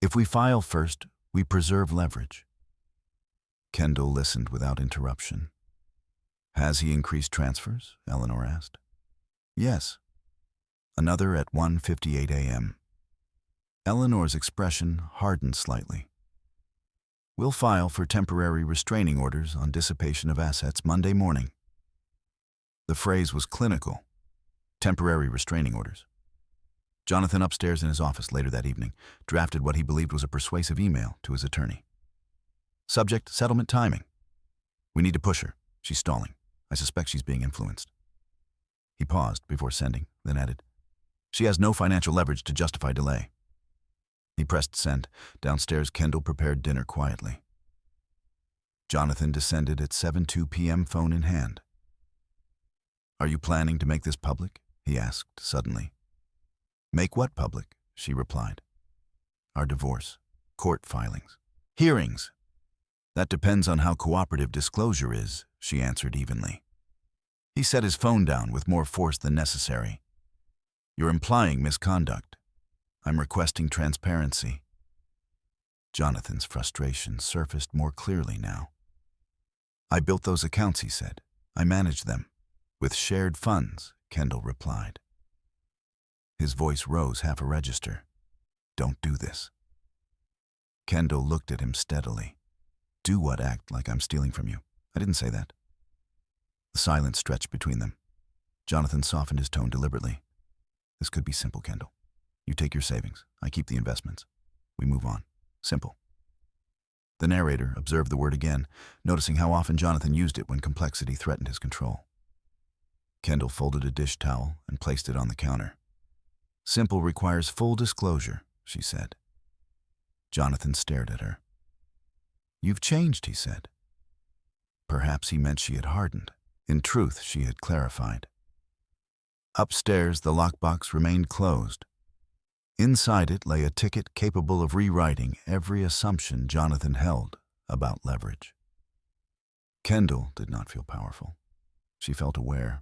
If we file first, we preserve leverage. Kendall listened without interruption. Has he increased transfers? Eleanor asked. Yes. Another at 1:58 a.m. Eleanor's expression hardened slightly. We'll file for temporary restraining orders on dissipation of assets Monday morning. The phrase was clinical. Temporary restraining orders. Jonathan, upstairs in his office later that evening, drafted what he believed was a persuasive email to his attorney. Subject, settlement timing. We need to push her. She's stalling. I suspect she's being influenced. He paused before sending, then added, she has no financial leverage to justify delay. He pressed send. Downstairs, Kendall prepared dinner quietly. Jonathan descended at 7:02 p.m., phone in hand. Are you planning to make this public? He asked suddenly. Make what public? She replied. Our divorce. Court filings. Hearings. That depends on how cooperative disclosure is, she answered evenly. He set his phone down with more force than necessary. You're implying misconduct. I'm requesting transparency. Jonathan's frustration surfaced more clearly now. I built those accounts, he said. I managed them. With shared funds, Kendall replied. His voice rose half a register. Don't do this. Kendall looked at him steadily. Do what? Act like I'm stealing from you? I didn't say that. The silence stretched between them. Jonathan softened his tone deliberately. This could be simple, Kendall. You take your savings. I keep the investments. We move on. Simple. The narrator observed the word again, noticing how often Jonathan used it when complexity threatened his control. Kendall folded a dish towel and placed it on the counter. Simple requires full disclosure, she said. Jonathan stared at her. You've changed, he said. Perhaps he meant she had hardened. In truth, she had clarified. Upstairs, the lockbox remained closed. Inside it lay a ticket capable of rewriting every assumption Jonathan held about leverage. Kendall did not feel powerful. She felt aware.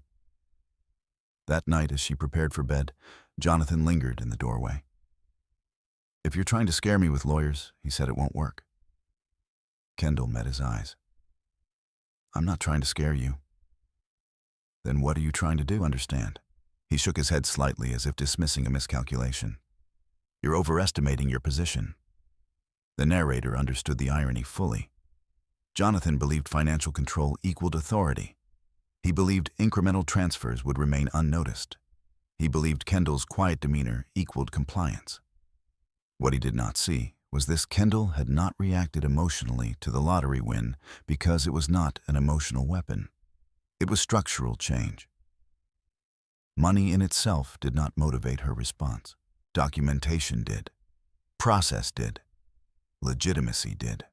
That night, as she prepared for bed, Jonathan lingered in the doorway. If you're trying to scare me with lawyers, he said, it won't work. Kendall met his eyes. I'm not trying to scare you. Then what are you trying to do? Understand? He shook his head slightly as if dismissing a miscalculation. You're overestimating your position. The narrator understood the irony fully. Jonathan believed financial control equaled authority. He believed incremental transfers would remain unnoticed. He believed Kendall's quiet demeanor equaled compliance. What he did not see was this: Kendall had not reacted emotionally to the lottery win because it was not an emotional weapon. It was structural change. Money in itself did not motivate her response. Documentation did. Process did. Legitimacy did.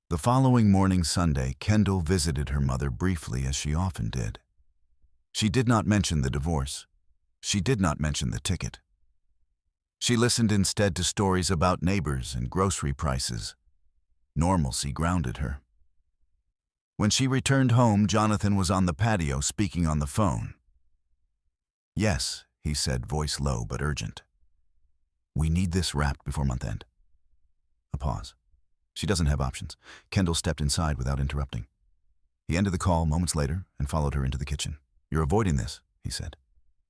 The following morning, Sunday, Kendall visited her mother briefly, as she often did. She did not mention the divorce. She did not mention the ticket. She listened instead to stories about neighbors and grocery prices. Normalcy grounded her. When she returned home, Jonathan was on the patio speaking on the phone. "Yes," he said, voice low but urgent. "We need this wrapped before month end." A pause. She doesn't have options. Kendall stepped inside without interrupting. He ended the call moments later and followed her into the kitchen. "You're avoiding this," he said.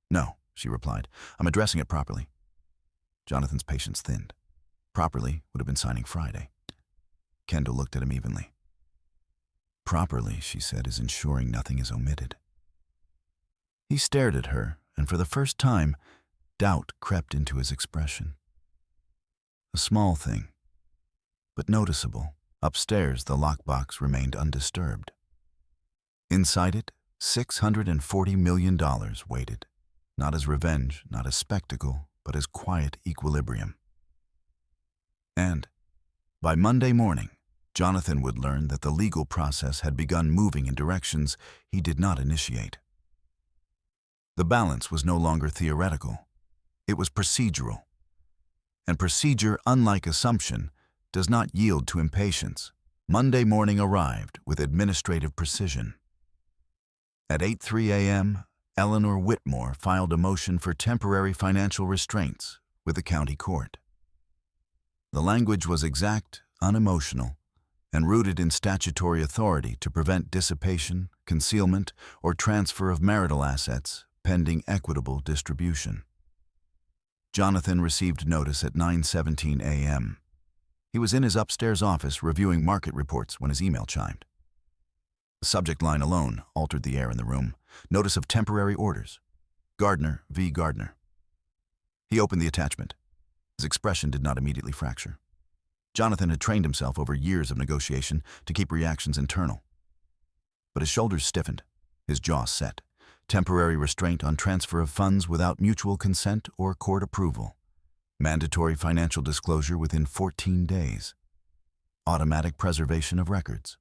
"No," she replied. "I'm addressing it properly." Jonathan's patience thinned. Properly would have been signing Friday. Kendall looked at him evenly. "Properly," she said, "is ensuring nothing is omitted." He stared at her, and for the first time, doubt crept into his expression. A small thing, but noticeable. Upstairs, the lockbox remained undisturbed. Inside it, $640 million waited, not as revenge, not as spectacle, but as quiet equilibrium. And, by Monday morning, Jonathan would learn that the legal process had begun moving in directions he did not initiate. The balance was no longer theoretical. It was procedural. And procedure, unlike assumption, does not yield to impatience. Monday morning arrived with administrative precision. At 8:03 a.m., Eleanor Whitmore filed a motion for temporary financial restraints with the county court. The language was exact, unemotional, and rooted in statutory authority to prevent dissipation, concealment, or transfer of marital assets pending equitable distribution. Jonathan received notice at 9:17 a.m. He was in his upstairs office reviewing market reports when his email chimed. The subject line alone altered the air in the room. Notice of temporary orders. Gardner v. Gardner. He opened the attachment. His expression did not immediately fracture. Jonathan had trained himself over years of negotiation to keep reactions internal. But his shoulders stiffened, his jaw set. Temporary restraint on transfer of funds without mutual consent or court approval. Mandatory financial disclosure within 14 days. Automatic preservation of records.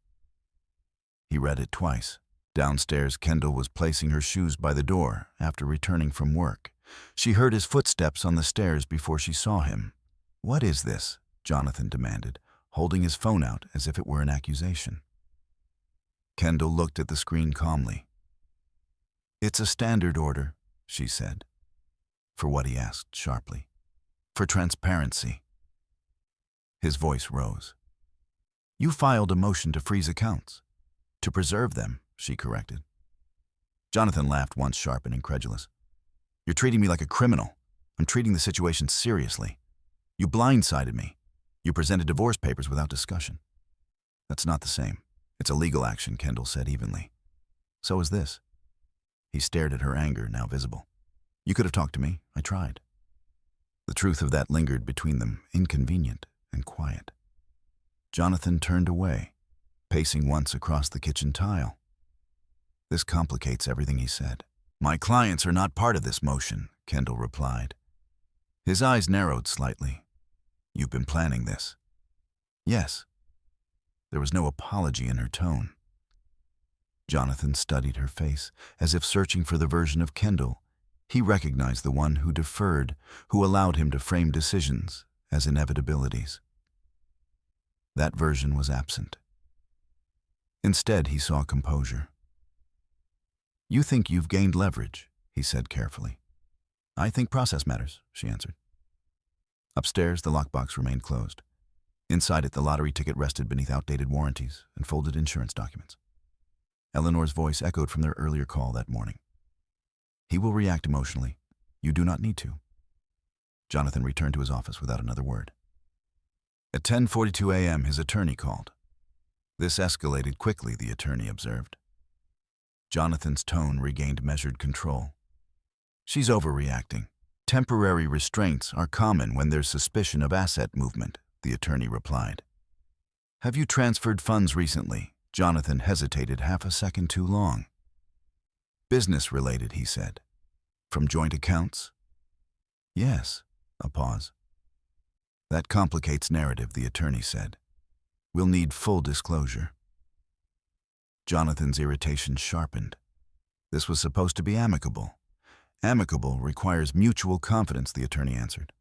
He read it twice. Downstairs, Kendall was placing her shoes by the door after returning from work. She heard his footsteps on the stairs before she saw him. "What is this?" Jonathan demanded, holding his phone out as if it were an accusation. Kendall looked at the screen calmly. "It's a standard order," she said. "For what?" he asked sharply. "For transparency." His voice rose. "You filed a motion to freeze accounts." "To preserve them," she corrected. Jonathan laughed once, sharp and incredulous. "You're treating me like a criminal. I'm treating the situation seriously. You blindsided me. You presented divorce papers without discussion." "That's not the same. It's a legal action," Kendall said evenly. "So is this." He stared at her anger, now visible. "You could have talked to me. I tried." The truth of that lingered between them, inconvenient and quiet. Jonathan turned away, pacing once across the kitchen tile. "This complicates everything," he said. "My clients are not part of this motion," Kendall replied. His eyes narrowed slightly. "You've been planning this?" "Yes." There was no apology in her tone. Jonathan studied her face, as if searching for the version of Kendall he recognized the one who deferred, who allowed him to frame decisions as inevitabilities. That version was absent. Instead, he saw composure. "You think you've gained leverage," he said carefully. "I think process matters," she answered. Upstairs, the lockbox remained closed. Inside it, the lottery ticket rested beneath outdated warranties and folded insurance documents. Eleanor's voice echoed from their earlier call that morning. "He will react emotionally. You do not need to." Jonathan returned to his office without another word. At 10:42 a.m., his attorney called. This escalated quickly, the attorney observed. Jonathan's tone regained measured control. "She's overreacting. Temporary restraints are common when there's suspicion of asset movement," the attorney replied. "Have you transferred funds recently?" Jonathan hesitated half a second too long. "Business-related," he said. "From joint accounts?" "Yes." A pause. "That complicates narrative," the attorney said. "We'll need full disclosure." Jonathan's irritation sharpened. This was supposed to be amicable. "Amicable requires mutual confidence," the attorney answered.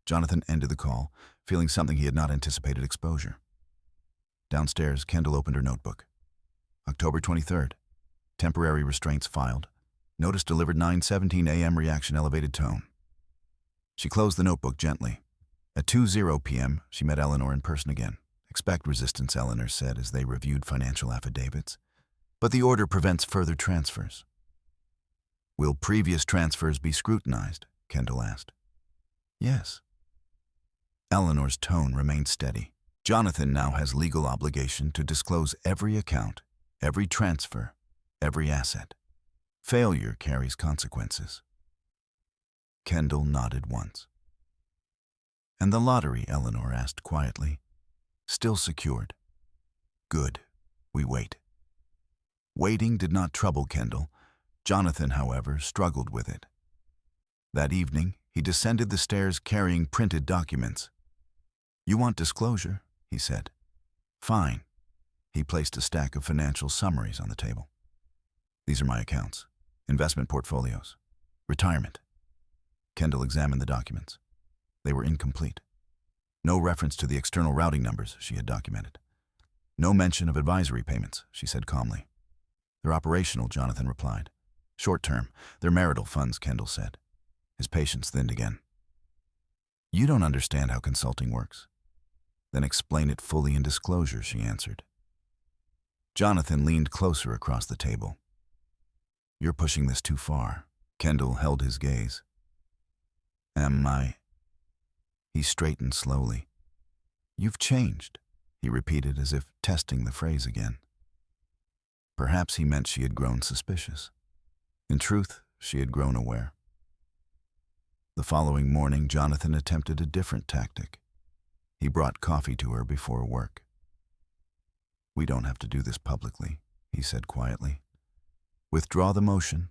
Jonathan ended the call, feeling something he had not anticipated: exposure. Downstairs, Kendall opened her notebook. October 23rd. Temporary restraints filed. Notice delivered 9:17 a.m. Reaction elevated tone. She closed the notebook gently. At 2:00 p.m., she met Eleanor in person again. Expect resistance, Eleanor said as they reviewed financial affidavits. But the order prevents further transfers. Will previous transfers be scrutinized? Kendall asked. Yes. Eleanor's tone remained steady. Jonathan now has legal obligation to disclose every account, every transfer, every asset. Failure carries consequences. Kendall nodded once. And the lottery? Eleanor asked quietly. Still secured. Good. We wait. Waiting did not trouble Kendall. Jonathan, however, struggled with it. That evening, he descended the stairs carrying printed documents. You want disclosure? He said. Fine. He placed a stack of financial summaries on the table. These are my accounts, investment portfolios, retirement. Kendall examined the documents. They were incomplete. No reference to the external routing numbers she had documented. No mention of advisory payments, she said calmly. They're operational, Jonathan replied. Short-term, they're marital funds, Kendall said. His patience thinned again. You don't understand how consulting works. Then explain it fully in disclosure, she answered. Jonathan leaned closer across the table. You're pushing this too far. Kendall held his gaze. Am I? He straightened slowly. You've changed, he repeated as if testing the phrase again. Perhaps he meant she had grown suspicious. In truth, she had grown aware. The following morning, Jonathan attempted a different tactic. He brought coffee to her before work. We don't have to do this publicly, he said quietly. Withdraw the motion.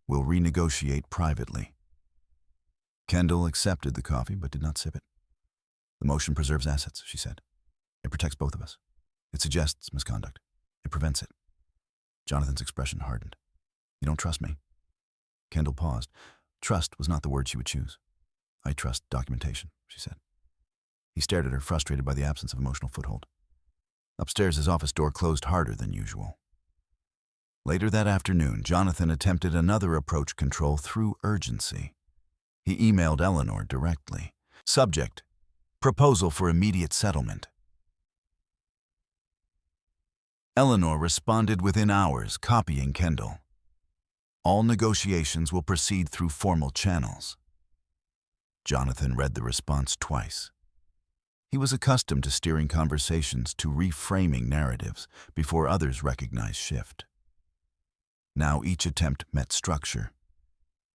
We'll renegotiate privately. Kendall accepted the coffee but did not sip it. The motion preserves assets, she said. It protects both of us. It suggests misconduct. It prevents it. Jonathan's expression hardened. You don't trust me? Kendall paused. Trust was not the word she would choose. I trust documentation, she said. He stared at her, frustrated by the absence of emotional foothold. Upstairs, his office door closed harder than usual. Later that afternoon, Jonathan attempted another approach control through urgency. He emailed Eleanor directly. Subject: proposal for immediate settlement. Eleanor responded within hours, copying Kendall. All negotiations will proceed through formal channels. Jonathan read the response twice. He was accustomed to steering conversations, to reframing narratives before others recognized shift. Now each attempt met structure.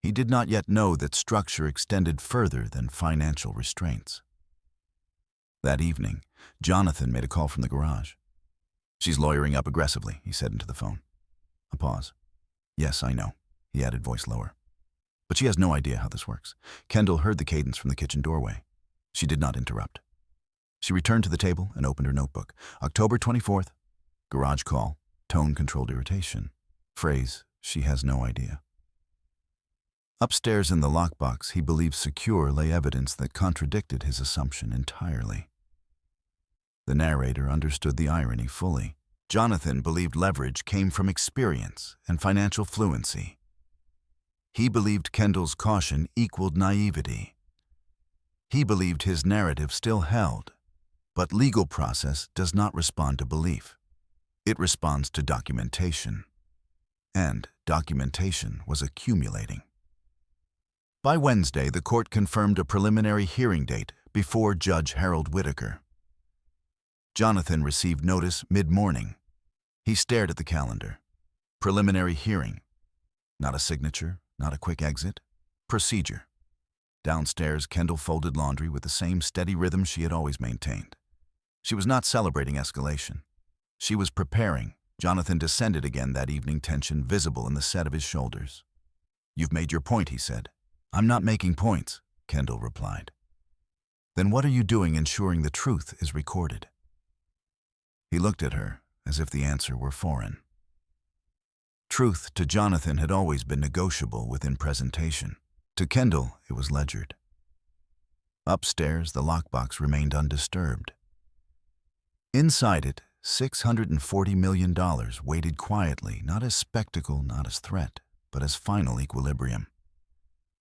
He did not yet know that structure extended further than financial restraints. That evening, Jonathan made a call from the garage. She's lawyering up aggressively, he said into the phone. A pause. Yes, I know, he added, voice lower. But she has no idea how this works. Kendall heard the cadence from the kitchen doorway. She did not interrupt. She returned to the table and opened her notebook. October 24th. Garage call. Tone-controlled irritation. Phrase, she has no idea. Upstairs in the lockbox, he believed secure, lay evidence that contradicted his assumption entirely. The narrator understood the irony fully. Jonathan believed leverage came from experience and financial fluency. He believed Kendall's caution equaled naivety. He believed his narrative still held. But legal process does not respond to belief. It responds to documentation. And documentation was accumulating. By Wednesday, the court confirmed a preliminary hearing date before Judge Harold Whitaker. Jonathan received notice mid-morning. He stared at the calendar. Preliminary hearing. Not a signature, not a quick exit. Procedure. Downstairs, Kendall folded laundry with the same steady rhythm she had always maintained. She was not celebrating escalation. She was preparing. Jonathan descended again that evening, tension visible in the set of his shoulders. You've made your point, he said. I'm not making points, Kendall replied. Then what are you doing ensuring the truth is recorded? He looked at her as if the answer were foreign. Truth to Jonathan had always been negotiable within presentation. To Kendall, it was ledgered. Upstairs, the lockbox remained undisturbed. Inside it, $640 million waited quietly, not as spectacle, not as threat, but as final equilibrium.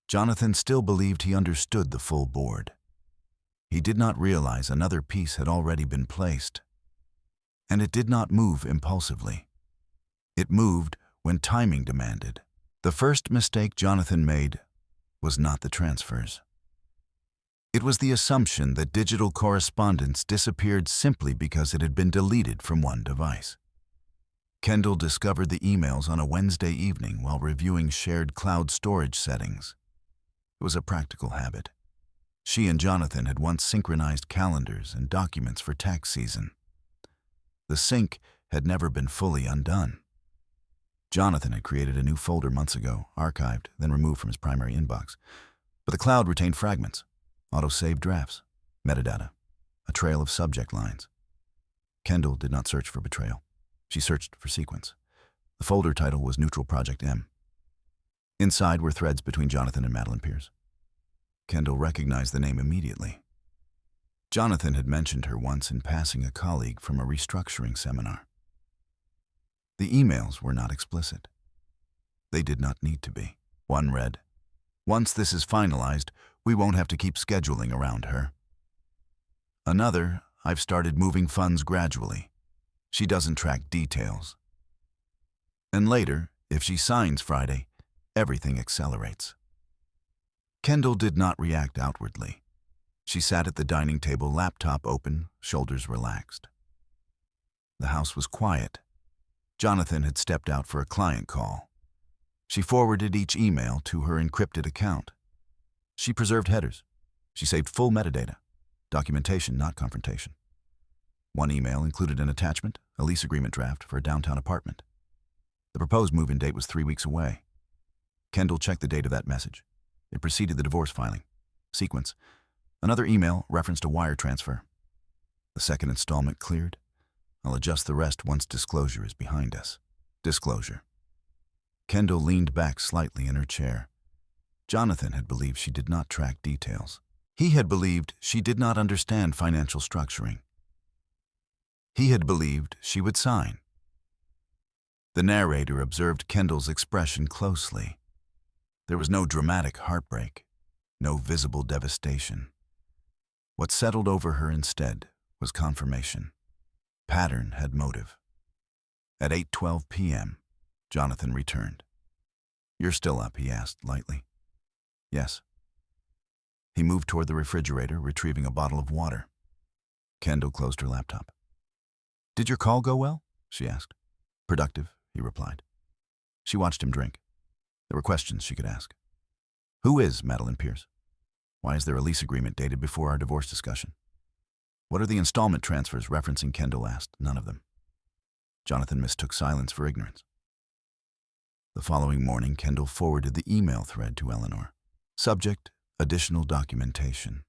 Jonathan still believed he understood the full board. He did not realize another piece had already been placed. And it did not move impulsively. It moved when timing demanded. The first mistake Jonathan made was not the transfers. It was the assumption that digital correspondence disappeared simply because it had been deleted from one device. Kendall discovered the emails on a Wednesday evening while reviewing shared cloud storage settings. It was a practical habit. She and Jonathan had once synchronized calendars and documents for tax season. The sync had never been fully undone. Jonathan had created a new folder months ago, archived, then removed from his primary inbox. But the cloud retained fragments, auto-saved drafts, metadata, a trail of subject lines. Kendall did not search for betrayal. She searched for sequence. The folder title was Neutral Project M. Inside were threads between Jonathan and Madeline Pierce. Kendall recognized the name immediately. Jonathan had mentioned her once in passing a colleague from a restructuring seminar. The emails were not explicit. They did not need to be. One read, "Once this is finalized, we won't have to keep scheduling around her." Another, "I've started moving funds gradually. She doesn't track details." And later, "If she signs Friday, everything accelerates." Kendall did not react outwardly. She sat at the dining table, laptop open, shoulders relaxed. The house was quiet. Jonathan had stepped out for a client call. She forwarded each email to her encrypted account. She preserved headers. She saved full metadata. Documentation, not confrontation. One email included an attachment, a lease agreement draft for a downtown apartment. The proposed move-in date was 3 weeks away. Kendall checked the date of that message. It preceded the divorce filing. Sequence. Another email referenced a wire transfer. The second installment cleared. I'll adjust the rest once disclosure is behind us. Disclosure. Kendall leaned back slightly in her chair. Jonathan had believed she did not track details. He had believed she did not understand financial structuring. He had believed she would sign. The narrator observed Kendall's expression closely. There was no dramatic heartbreak, no visible devastation. What settled over her instead was confirmation. Pattern had motive. At 8:12 p.m., Jonathan returned. "You're still up?" he asked lightly. "Yes." He moved toward the refrigerator, retrieving a bottle of water. Kendall closed her laptop. "Did your call go well?" she asked. "Productive," he replied. She watched him drink. There were questions she could ask. Who is Madeline Pierce? Why is there a lease agreement dated before our divorce discussion? What are the installment transfers referencing? Kendall asked. None of them. Jonathan mistook silence for ignorance. The following morning, Kendall forwarded the email thread to Eleanor. Subject, additional documentation.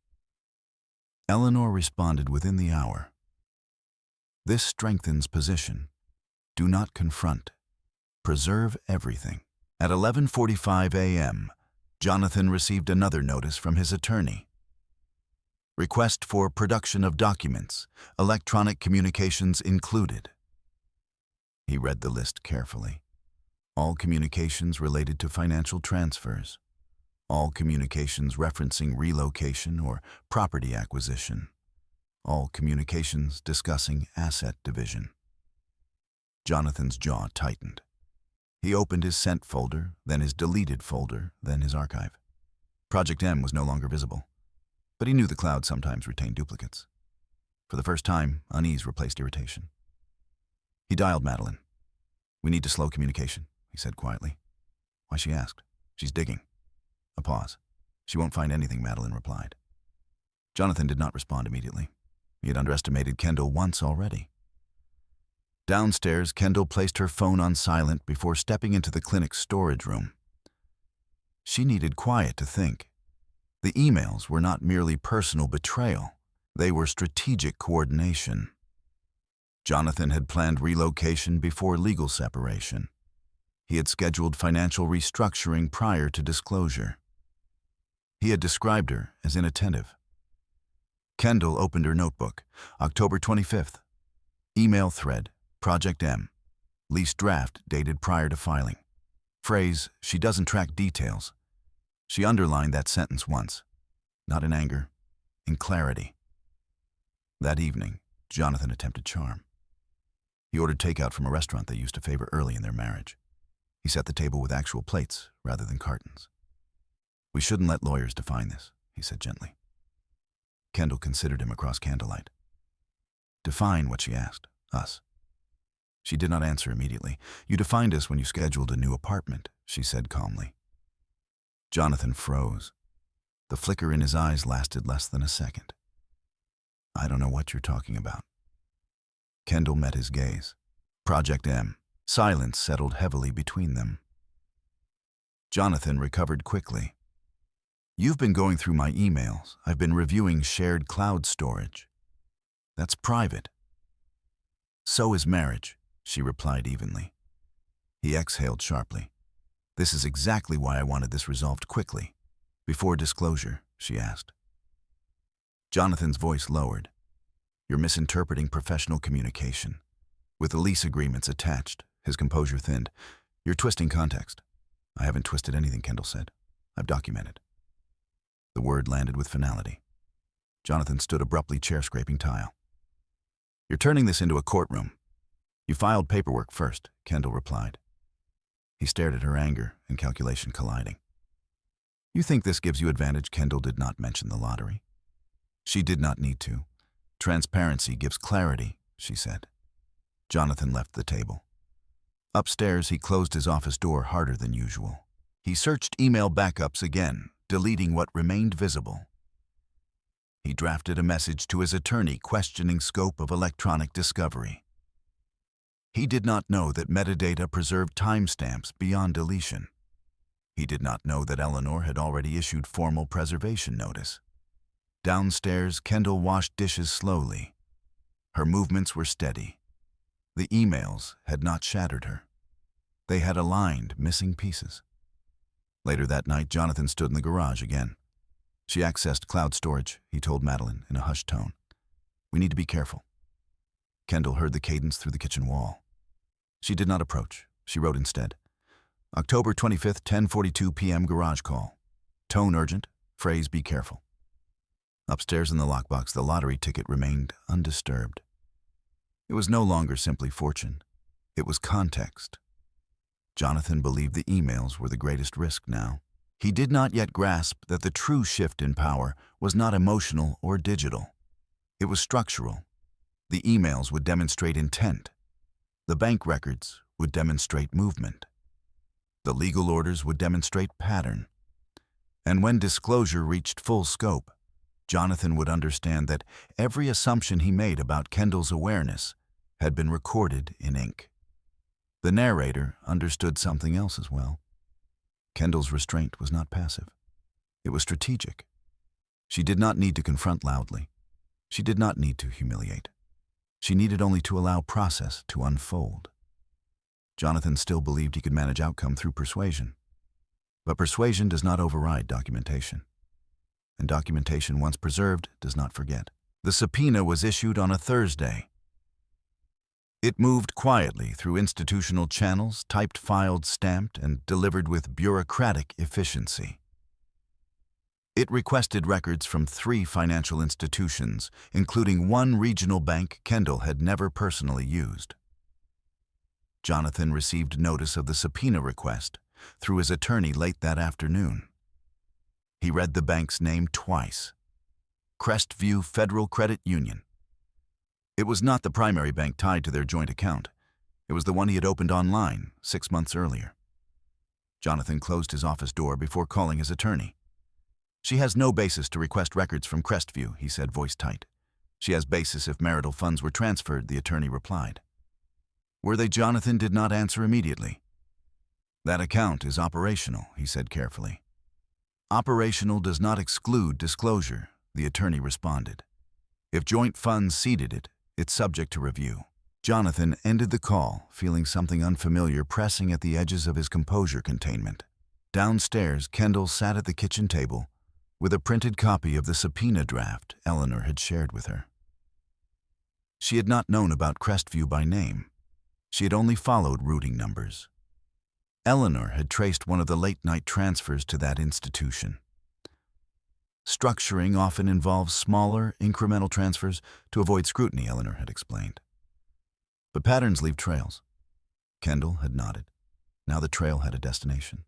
Eleanor responded within the hour. This strengthens position. Do not confront. Preserve everything. At 11:45 a.m., Jonathan received another notice from his attorney. Request for production of documents, electronic communications included. He read the list carefully. All communications related to financial transfers. All communications referencing relocation or property acquisition. All communications discussing asset division. Jonathan's jaw tightened. He opened his sent folder, then his deleted folder, then his archive. Project M was no longer visible, but he knew the cloud sometimes retained duplicates. For the first time, unease replaced irritation. He dialed Madeline. "We need to slow communication," he said quietly. "Why?" she asked. "She's digging." A pause. "She won't find anything," Madeline replied. Jonathan did not respond immediately. He had underestimated Kendall once already. Downstairs, Kendall placed her phone on silent before stepping into the clinic's storage room. She needed quiet to think. The emails were not merely personal betrayal. They were strategic coordination. Jonathan had planned relocation before legal separation. He had scheduled financial restructuring prior to disclosure. He had described her as inattentive, Kendall opened her notebook. October 25th. Email thread. Project M. Lease draft dated prior to filing. Phrase, she doesn't track details. She underlined that sentence once. Not in anger, in clarity. That evening, Jonathan attempted charm. He ordered takeout from a restaurant they used to favor early in their marriage. He set the table with actual plates rather than cartons. "We shouldn't let lawyers define this," he said gently. Kendall considered him across candlelight. "Define what?" she asked. "Us." She did not answer immediately. "You defined us when you scheduled a new apartment," she said calmly. Jonathan froze. The flicker in his eyes lasted less than a second. "I don't know what you're talking about." Kendall met his gaze. Project M. Silence settled heavily between them. Jonathan recovered quickly. "You've been going through my emails. I've been reviewing shared cloud storage. That's private." "So is marriage," she replied evenly. He exhaled sharply. "This is exactly why I wanted this resolved quickly." "Before disclosure?" she asked. Jonathan's voice lowered. "You're misinterpreting professional communication. With the lease agreements attached," his composure thinned. "You're twisting context." "I haven't twisted anything," Kendall said. "I've documented." The word landed with finality. Jonathan stood abruptly, chair-scraping tile. "You're turning this into a courtroom." "You filed paperwork first," Kendall replied. He stared at her, anger and calculation colliding. "You think this gives you advantage?" Kendall did not mention the lottery. She did not need to. "Transparency gives clarity," she said. Jonathan left the table. Upstairs, he closed his office door harder than usual. He searched email backups again, deleting what remained visible. He drafted a message to his attorney questioning scope of electronic discovery. He did not know that metadata preserved timestamps beyond deletion. He did not know that Eleanor had already issued formal preservation notice. Downstairs, Kendall washed dishes slowly. Her movements were steady. The emails had not shattered her. They had aligned missing pieces. Later that night, Jonathan stood in the garage again. "She accessed cloud storage," he told Madeline in a hushed tone. "We need to be careful." Kendall heard the cadence through the kitchen wall. She did not approach. She wrote instead. "October 25th, 10:42 p.m. garage call. Tone urgent. Phrase, be careful." Upstairs in the lockbox, the lottery ticket remained undisturbed. It was no longer simply fortune. It was context. Jonathan believed the emails were the greatest risk now. He did not yet grasp that the true shift in power was not emotional or digital. It was structural. The emails would demonstrate intent. The bank records would demonstrate movement. The legal orders would demonstrate pattern. And when disclosure reached full scope, Jonathan would understand that every assumption he made about Kendall's awareness had been recorded in ink. The narrator understood something else as well. Kendall's restraint was not passive. It was strategic. She did not need to confront loudly. She did not need to humiliate. She needed only to allow process to unfold. Jonathan still believed he could manage outcome through persuasion. But persuasion does not override documentation. And documentation, once preserved, does not forget. The subpoena was issued on a Thursday. It moved quietly through institutional channels, typed, filed, stamped, and delivered with bureaucratic efficiency. It requested records from 3 financial institutions, including one regional bank Kendall had never personally used. Jonathan received notice of the subpoena request through his attorney late that afternoon. He read the bank's name twice: Crestview Federal Credit Union. It was not the primary bank tied to their joint account. It was the one he had opened online 6 months earlier. Jonathan closed his office door before calling his attorney. "She has no basis to request records from Crestview," he said, voice tight. "She has basis if marital funds were transferred," the attorney replied. "Were they?" Jonathan did not answer immediately. "That account is operational," he said carefully. "Operational does not exclude disclosure," the attorney responded. "If joint funds seeded it, it's subject to review." Jonathan ended the call, feeling something unfamiliar pressing at the edges of his composure containment. Downstairs, Kendall sat at the kitchen table, with a printed copy of the subpoena draft Eleanor had shared with her. She had not known about Crestview by name. She had only followed routing numbers. Eleanor had traced one of the late-night transfers to that institution. Structuring often involves smaller, incremental transfers to avoid scrutiny, Eleanor had explained. But patterns leave trails. Kendall had nodded. Now the trail had a destination.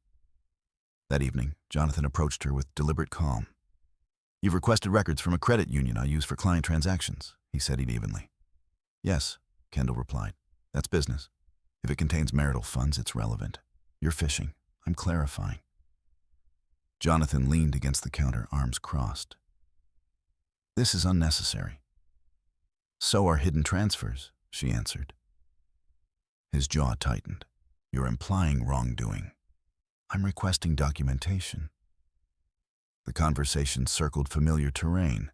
That evening, Jonathan approached her with deliberate calm. "You've requested records from a credit union I use for client transactions," he said evenly. "Yes," Kendall replied. "That's business. If it contains marital funds, it's relevant. You're fishing. I'm clarifying." Jonathan leaned against the counter, arms crossed. "This is unnecessary." "So are hidden transfers," she answered. His jaw tightened. "You're implying wrongdoing." "I'm requesting documentation." The conversation circled familiar terrain.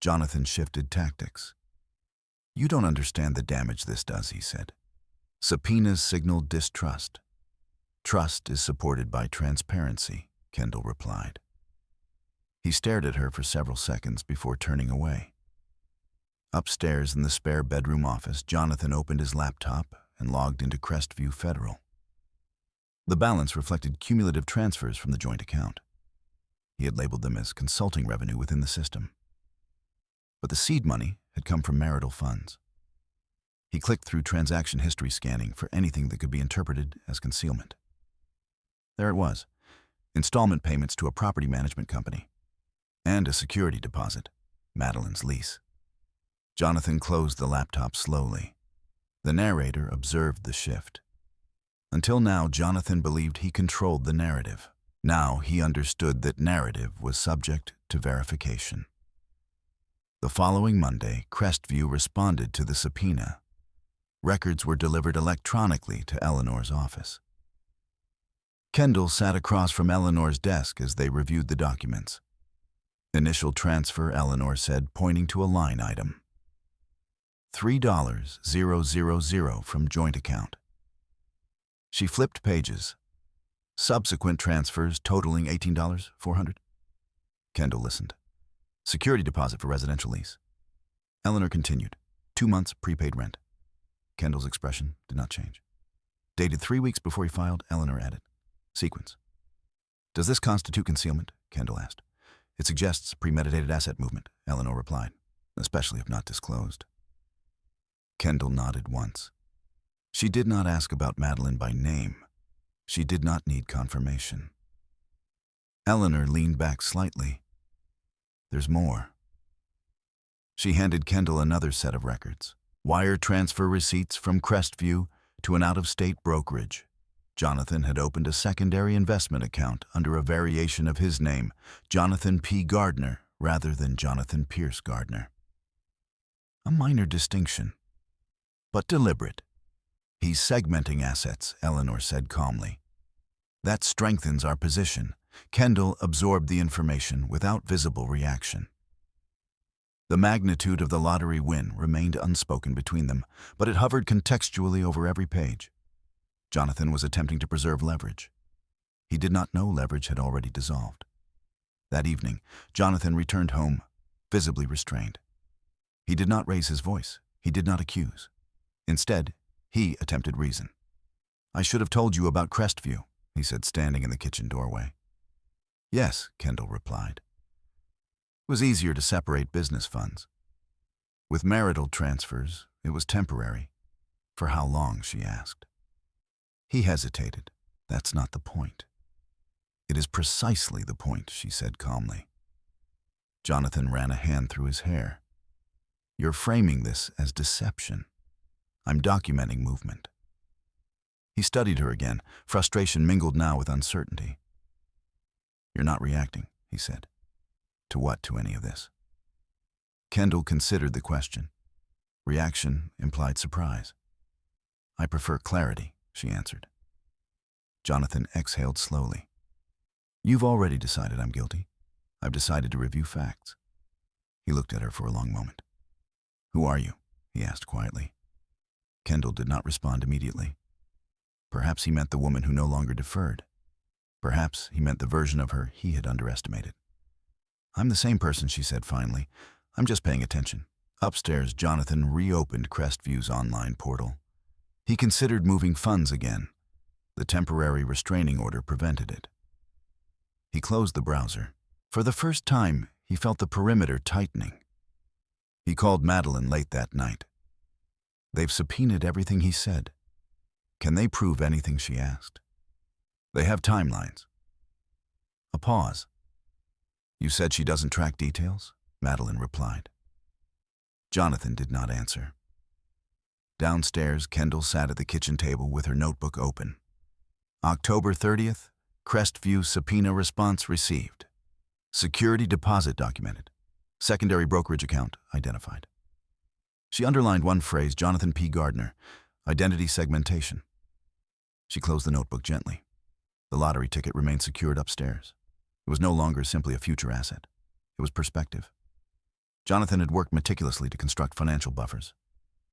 Jonathan shifted tactics. "You don't understand the damage this does," he said. "Subpoenas signal distrust. Trust is supported by transparency," Kendall replied. He stared at her for several seconds before turning away. Upstairs in the spare bedroom office, Jonathan opened his laptop and logged into Crestview Federal. The balance reflected cumulative transfers from the joint account. He had labeled them as consulting revenue within the system. But the seed money had come from marital funds. He clicked through transaction history scanning for anything that could be interpreted as concealment. There it was, installment payments to a property management company, and a security deposit, Madeline's lease. Jonathan closed the laptop slowly. The narrator observed the shift. Until now, Jonathan believed he controlled the narrative. Now he understood that narrative was subject to verification. The following Monday, Crestview responded to the subpoena. Records were delivered electronically to Eleanor's office. Kendall sat across from Eleanor's desk as they reviewed the documents. "Initial transfer," Eleanor said, pointing to a line item. $3,000 from joint account. She flipped pages. Subsequent transfers totaling $18,400. Kendall listened. Security deposit for residential lease. Eleanor continued. 2 months prepaid rent. Kendall's expression did not change. Dated 3 weeks before he filed, Eleanor added. Sequence. "Does this constitute concealment?" Kendall asked. "It suggests premeditated asset movement," Eleanor replied, "especially if not disclosed." Kendall nodded once. She did not ask about Madeline by name. She did not need confirmation. Eleanor leaned back slightly. "There's more." She handed Kendall another set of records. Wire transfer receipts from Crestview to an out-of-state brokerage. Jonathan had opened a secondary investment account under a variation of his name, Jonathan P. Gardner, rather than Jonathan Pierce Gardner. A minor distinction, but deliberate. "He's segmenting assets," Eleanor said calmly. "That strengthens our position." Kendall absorbed the information without visible reaction. The magnitude of the lottery win remained unspoken between them, but it hovered contextually over every page. Jonathan was attempting to preserve leverage. He did not know leverage had already dissolved. That evening, Jonathan returned home, visibly restrained. He did not raise his voice. He did not accuse. Instead, he attempted reason. "I should have told you about Crestview," he said, standing in the kitchen doorway. "Yes," Kendall replied. It was easier to separate business funds. With marital transfers, it was temporary. "For how long?" she asked. He hesitated. "That's not the point." "It is precisely the point," she said calmly. Jonathan ran a hand through his hair. "You're framing this as deception. I'm documenting movement." He studied her again, frustration mingled now with uncertainty. "You're not reacting," he said. "To what? To any of this?" Kendall considered the question. Reaction implied surprise. "I prefer clarity," she answered. Jonathan exhaled slowly. "You've already decided I'm guilty. I've decided to review facts." He looked at her for a long moment. "Who are you?" he asked quietly. Kendall did not respond immediately. Perhaps he meant the woman who no longer deferred. Perhaps he meant the version of her he had underestimated. I'm the same person, she said finally. I'm just paying attention. Upstairs, Jonathan reopened Crestview's online portal. He considered moving funds again. The temporary restraining order prevented it. He closed the browser. For the first time, he felt the perimeter tightening. He called Madeline late that night. They've subpoenaed everything he said. Can they prove anything, she asked. They have timelines. A pause. You said she doesn't track details? Madeline replied. Jonathan did not answer. Downstairs, Kendall sat at the kitchen table with her notebook open. October 30th, Crestview subpoena response received. Security deposit documented. Secondary brokerage account identified. She underlined one phrase, Jonathan P. Gardner, identity segmentation. She closed the notebook gently. The lottery ticket remained secured upstairs. It was no longer simply a future asset. It was perspective. Jonathan had worked meticulously to construct financial buffers.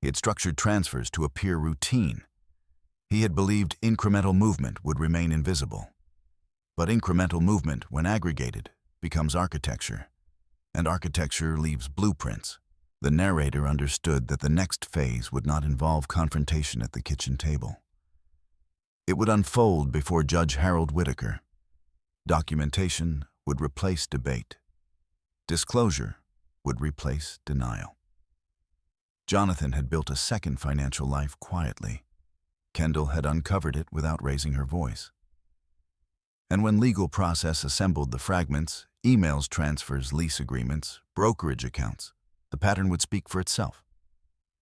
He had structured transfers to appear routine. He had believed incremental movement would remain invisible. But incremental movement, when aggregated, becomes architecture, and architecture leaves blueprints. The narrator understood that the next phase would not involve confrontation at the kitchen table. It would unfold before Judge Harold Whitaker. Documentation would replace debate. Disclosure would replace denial. Jonathan had built a second financial life quietly. Kendall had uncovered it without raising her voice. And when legal process assembled the fragments, emails, transfers, lease agreements, brokerage accounts, the pattern would speak for itself.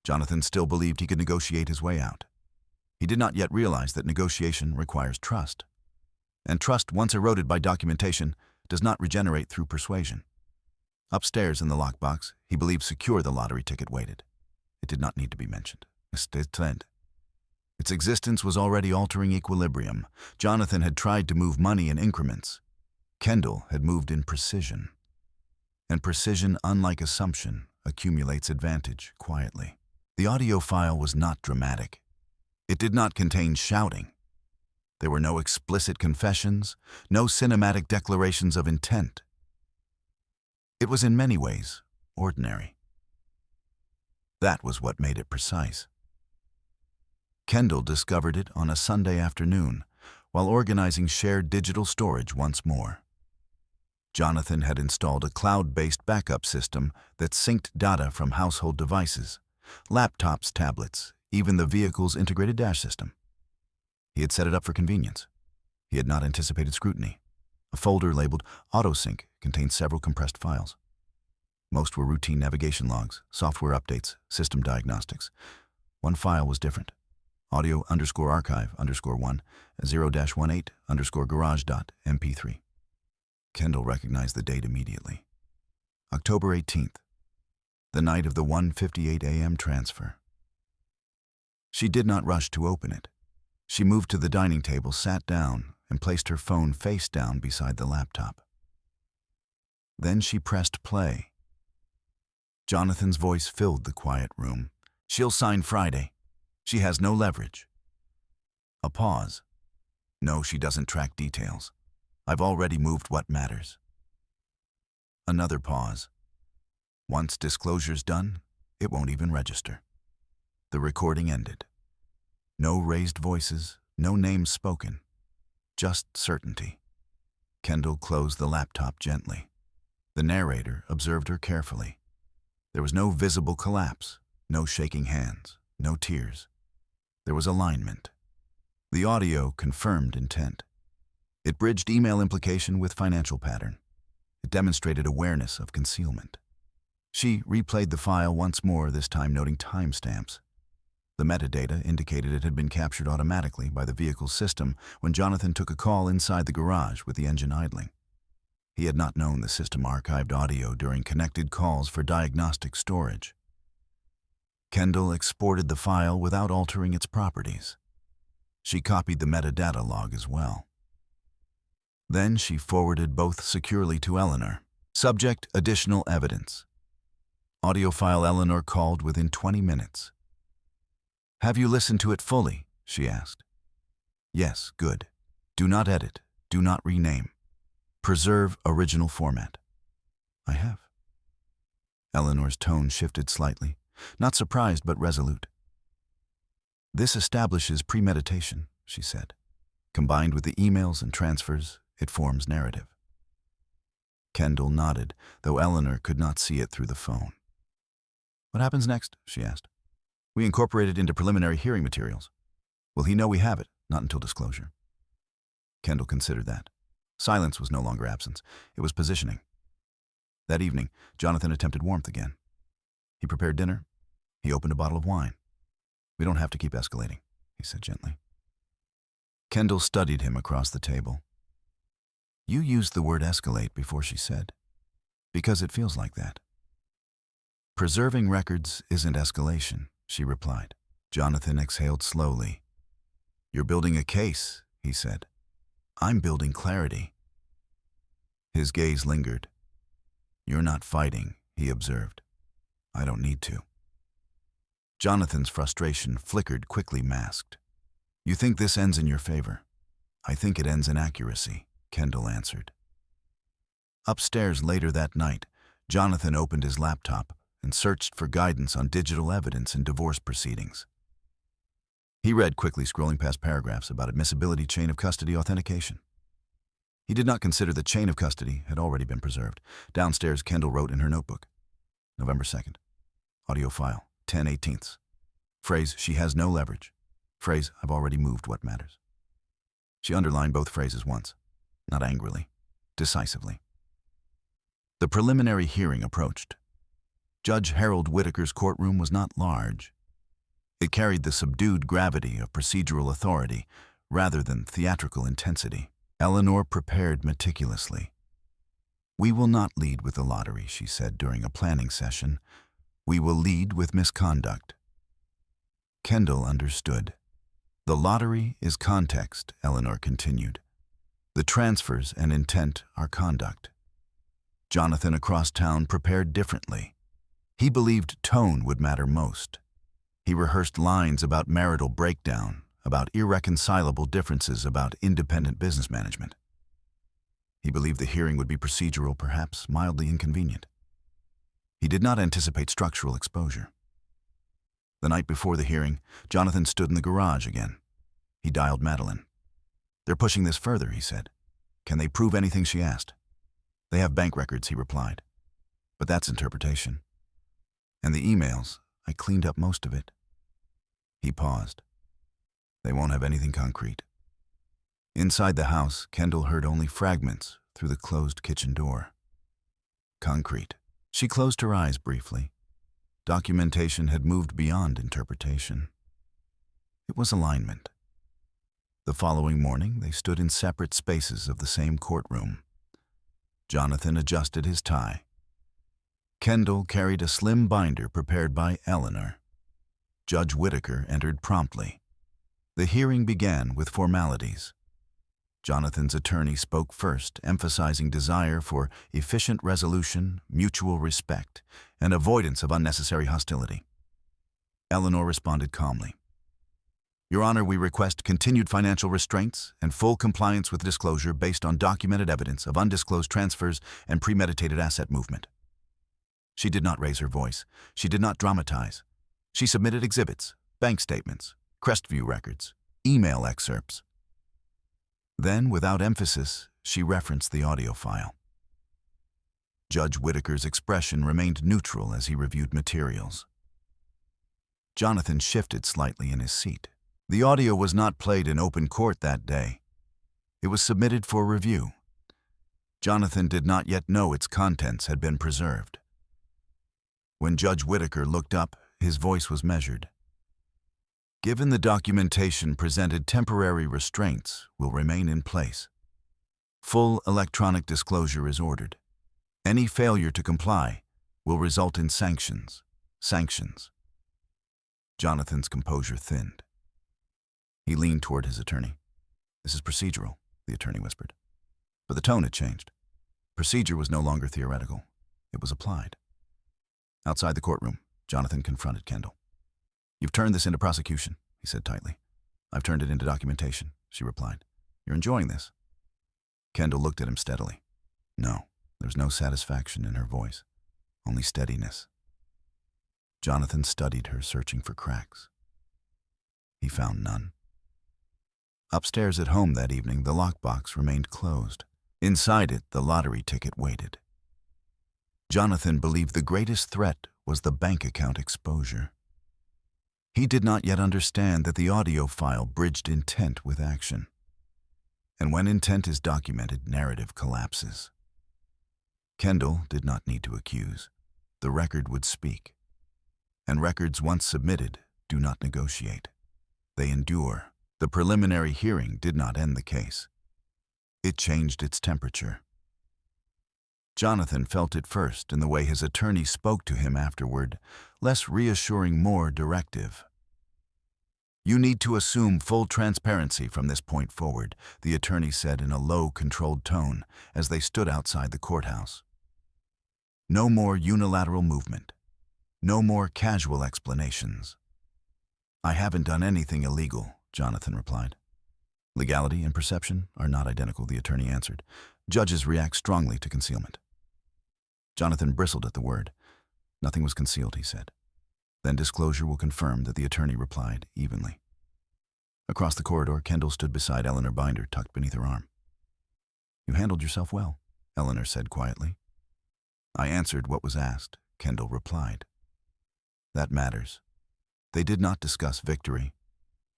Jonathan still believed he could negotiate his way out. He did not yet realize that negotiation requires trust. And trust, once eroded by documentation, does not regenerate through persuasion. Upstairs in the lockbox, he believed secure the lottery ticket waited. It did not need to be mentioned. Its existence was already altering equilibrium. Jonathan had tried to move money in increments. Kendall had moved in precision. And precision, unlike assumption, accumulates advantage quietly. The audio file was not dramatic. It did not contain shouting. There were no explicit confessions, no cinematic declarations of intent. It was in many ways ordinary. That was what made it precise. Kendall discovered it on a Sunday afternoon while organizing shared digital storage once more. Jonathan had installed a cloud-based backup system that synced data from household devices, laptops, tablets, even the vehicle's integrated dash system. He had set it up for convenience. He had not anticipated scrutiny. A folder labeled AutoSync contained several compressed files. Most were routine navigation logs, software updates, system diagnostics. One file was different. Audio_archive_1 0-18_garage.mp3. Kendall recognized the date immediately. October 18th, the night of the 1:58 a.m. transfer. She did not rush to open it. She moved to the dining table, sat down, and placed her phone face down beside the laptop. Then she pressed play. Jonathan's voice filled the quiet room. She'll sign Friday. She has no leverage. A pause. No, she doesn't track details. I've already moved what matters. Another pause. Once disclosure's done, it won't even register. The recording ended. No raised voices, no names spoken. Just certainty. Kendall closed the laptop gently. The narrator observed her carefully. There was no visible collapse, no shaking hands, no tears. There was alignment. The audio confirmed intent. It bridged email implication with financial pattern. It demonstrated awareness of concealment. She replayed the file once more, this time noting timestamps. The metadata indicated it had been captured automatically by the vehicle's system when Jonathan took a call inside the garage with the engine idling. He had not known the system archived audio during connected calls for diagnostic storage. Kendall exported the file without altering its properties. She copied the metadata log as well. Then she forwarded both securely to Eleanor. Subject: additional evidence. Audio file. Eleanor called within 20 minutes. Have you listened to it fully? She asked. Yes, good. Do not edit. Do not rename. Preserve original format. I have. Eleanor's tone shifted slightly, not surprised but resolute. This establishes premeditation, she said. Combined with the emails and transfers, it forms narrative. Kendall nodded, though Eleanor could not see it through the phone. What happens next? She asked. We incorporate it into preliminary hearing materials. Will he know we have it? Not until disclosure. Kendall considered that. Silence was no longer absence. It was positioning. That evening, Jonathan attempted warmth again. He prepared dinner. He opened a bottle of wine. We don't have to keep escalating, he said gently. Kendall studied him across the table. You used the word escalate before, she said, because it feels like that. Preserving records isn't escalation, she replied. Jonathan exhaled slowly. You're building a case, he said. I'm building clarity. His gaze lingered. You're not fighting, he observed. I don't need to. Jonathan's frustration flickered, quickly masked. You think this ends in your favor? I think it ends in accuracy, Kendall answered. Upstairs later that night, Jonathan opened his laptop and searched for guidance on digital evidence in divorce proceedings. He read quickly, scrolling past paragraphs about admissibility, chain of custody, authentication. He did not consider the chain of custody had already been preserved. Downstairs, Kendall wrote in her notebook. November 2nd. Audio file, 10/18. Phrase, she has no leverage. Phrase, I've already moved what matters. She underlined both phrases once, not angrily, decisively. The preliminary hearing approached. Judge Harold Whitaker's courtroom was not large. It carried the subdued gravity of procedural authority rather than theatrical intensity. Eleanor prepared meticulously. We will not lead with the lottery, she said during a planning session. We will lead with misconduct. Kendall understood. The lottery is context, Eleanor continued. The transfers and intent are conduct. Jonathan across town prepared differently. He believed tone would matter most. He rehearsed lines about marital breakdown, about irreconcilable differences, about independent business management. He believed the hearing would be procedural, perhaps mildly inconvenient. He did not anticipate structural exposure. The night before the hearing, Jonathan stood in the garage again. He dialed Madeline. They're pushing this further, he said. Can they prove anything, she asked. They have bank records, he replied. But that's interpretation. And the emails, I cleaned up most of it. He paused. They won't have anything concrete. Inside the house, Kendall heard only fragments through the closed kitchen door. Concrete. She closed her eyes briefly. Documentation had moved beyond interpretation. It was alignment. The following morning, they stood in separate spaces of the same courtroom. Jonathan adjusted his tie. Kendall carried a slim binder prepared by Eleanor. Judge Whitaker entered promptly. The hearing began with formalities. Jonathan's attorney spoke first, emphasizing desire for efficient resolution, mutual respect, and avoidance of unnecessary hostility. Eleanor responded calmly. Your Honor, we request continued financial restraints and full compliance with disclosure based on documented evidence of undisclosed transfers and premeditated asset movement. She did not raise her voice. She did not dramatize. She submitted exhibits, bank statements, Crestview records, email excerpts. Then, without emphasis, she referenced the audio file. Judge Whitaker's expression remained neutral as he reviewed materials. Jonathan shifted slightly in his seat. The audio was not played in open court that day. It was submitted for review. Jonathan did not yet know its contents had been preserved. When Judge Whitaker looked up, his voice was measured. Given the documentation presented, temporary restraints will remain in place. Full electronic disclosure is ordered. Any failure to comply will result in sanctions. Sanctions. Jonathan's composure thinned. He leaned toward his attorney. This is procedural, the attorney whispered. But the tone had changed. Procedure was no longer theoretical. It was applied. Outside the courtroom, Jonathan confronted Kendall. You've turned this into prosecution, he said tightly. I've turned it into documentation, she replied. You're enjoying this? Kendall looked at him steadily. No, There was no satisfaction in her voice, only steadiness. Jonathan studied her, searching for cracks. He found none. Upstairs at home that evening, the lockbox remained closed. Inside it, the lottery ticket waited. Jonathan believed the greatest threat was the bank account exposure. He did not yet understand that the audio file bridged intent with action. And when intent is documented, narrative collapses. Kendall did not need to accuse. The record would speak. And records once submitted do not negotiate. They endure. The preliminary hearing did not end the case. It changed its temperature. Jonathan felt it first in the way his attorney spoke to him afterward, less reassuring, more directive. "You need to assume full transparency from this point forward," the attorney said in a low, controlled tone as they stood outside the courthouse. "No more unilateral movement. No more casual explanations." "I haven't done anything illegal," Jonathan replied. "Legality and perception are not identical," the attorney answered. "Judges react strongly to concealment." Jonathan bristled at the word. "Nothing was concealed," he said. "Then disclosure will confirm," that the attorney replied evenly. Across the corridor, Kendall stood beside Eleanor Binder, tucked beneath her arm. "You handled yourself well," Eleanor said quietly. "I answered what was asked," Kendall replied. "That matters." They did not discuss victory.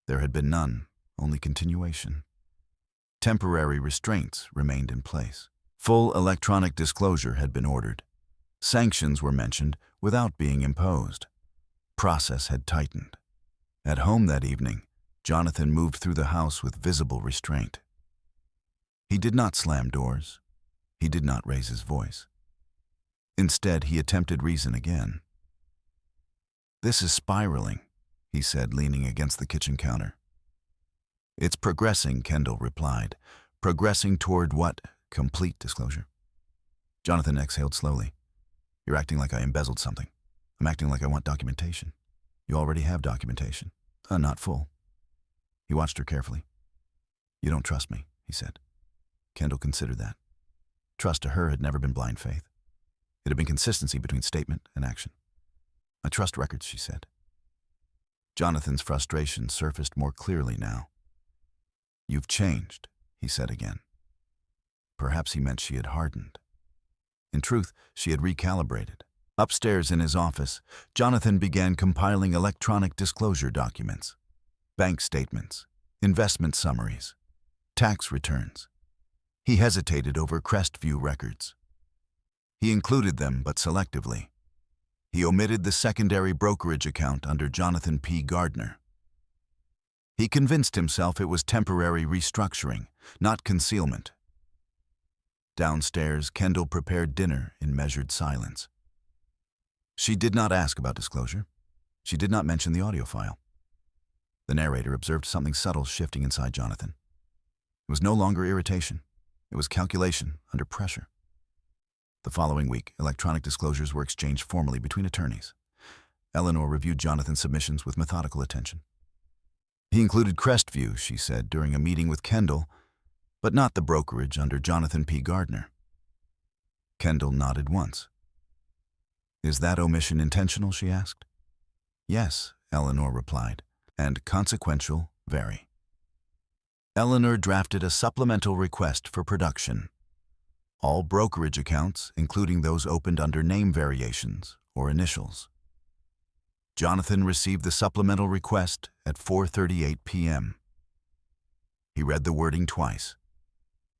There had been none, only continuation. Temporary restraints remained in place. Full electronic disclosure had been ordered. Sanctions were mentioned without being imposed. Process had tightened. At home that evening, Jonathan moved through the house with visible restraint. He did not slam doors. He did not raise his voice. Instead, he attempted reason again. "This is spiraling," he said, leaning against the kitchen counter. "It's progressing," Kendall replied. "Progressing toward what? Complete disclosure." Jonathan exhaled slowly. "You're acting like I embezzled something. I'm acting like I want documentation. You already have documentation. Not full." He watched her carefully. "You don't trust me," he said. Kendall considered that. Trust to her had never been blind faith. It had been consistency between statement and action. "I trust records," she said. Jonathan's frustration surfaced more clearly now. "You've changed," he said again. Perhaps he meant she had hardened. In truth, she had recalibrated. Upstairs in his office, Jonathan began compiling electronic disclosure documents. Bank statements, investment summaries, tax returns. He hesitated over Crestview records. He included them, but selectively. He omitted the secondary brokerage account under Jonathan P. Gardner. He convinced himself it was temporary restructuring, not concealment. Downstairs, Kendall prepared dinner in measured silence. She did not ask about disclosure. She did not mention the audio file. The narrator observed something subtle shifting inside Jonathan. It was no longer irritation. It was calculation under pressure. The following week, electronic disclosures were exchanged formally between attorneys. Eleanor reviewed Jonathan's submissions with methodical attention. "He included Crestview," she said, during a meeting with Kendall, "but not the brokerage under Jonathan P. Gardner." Kendall nodded once. "Is that omission intentional?" she asked. "Yes," Eleanor replied, "and consequential, very." Eleanor drafted a supplemental request for production. All brokerage accounts, including those opened under name variations or initials. Jonathan received the supplemental request at 4:38 p.m. He read the wording twice.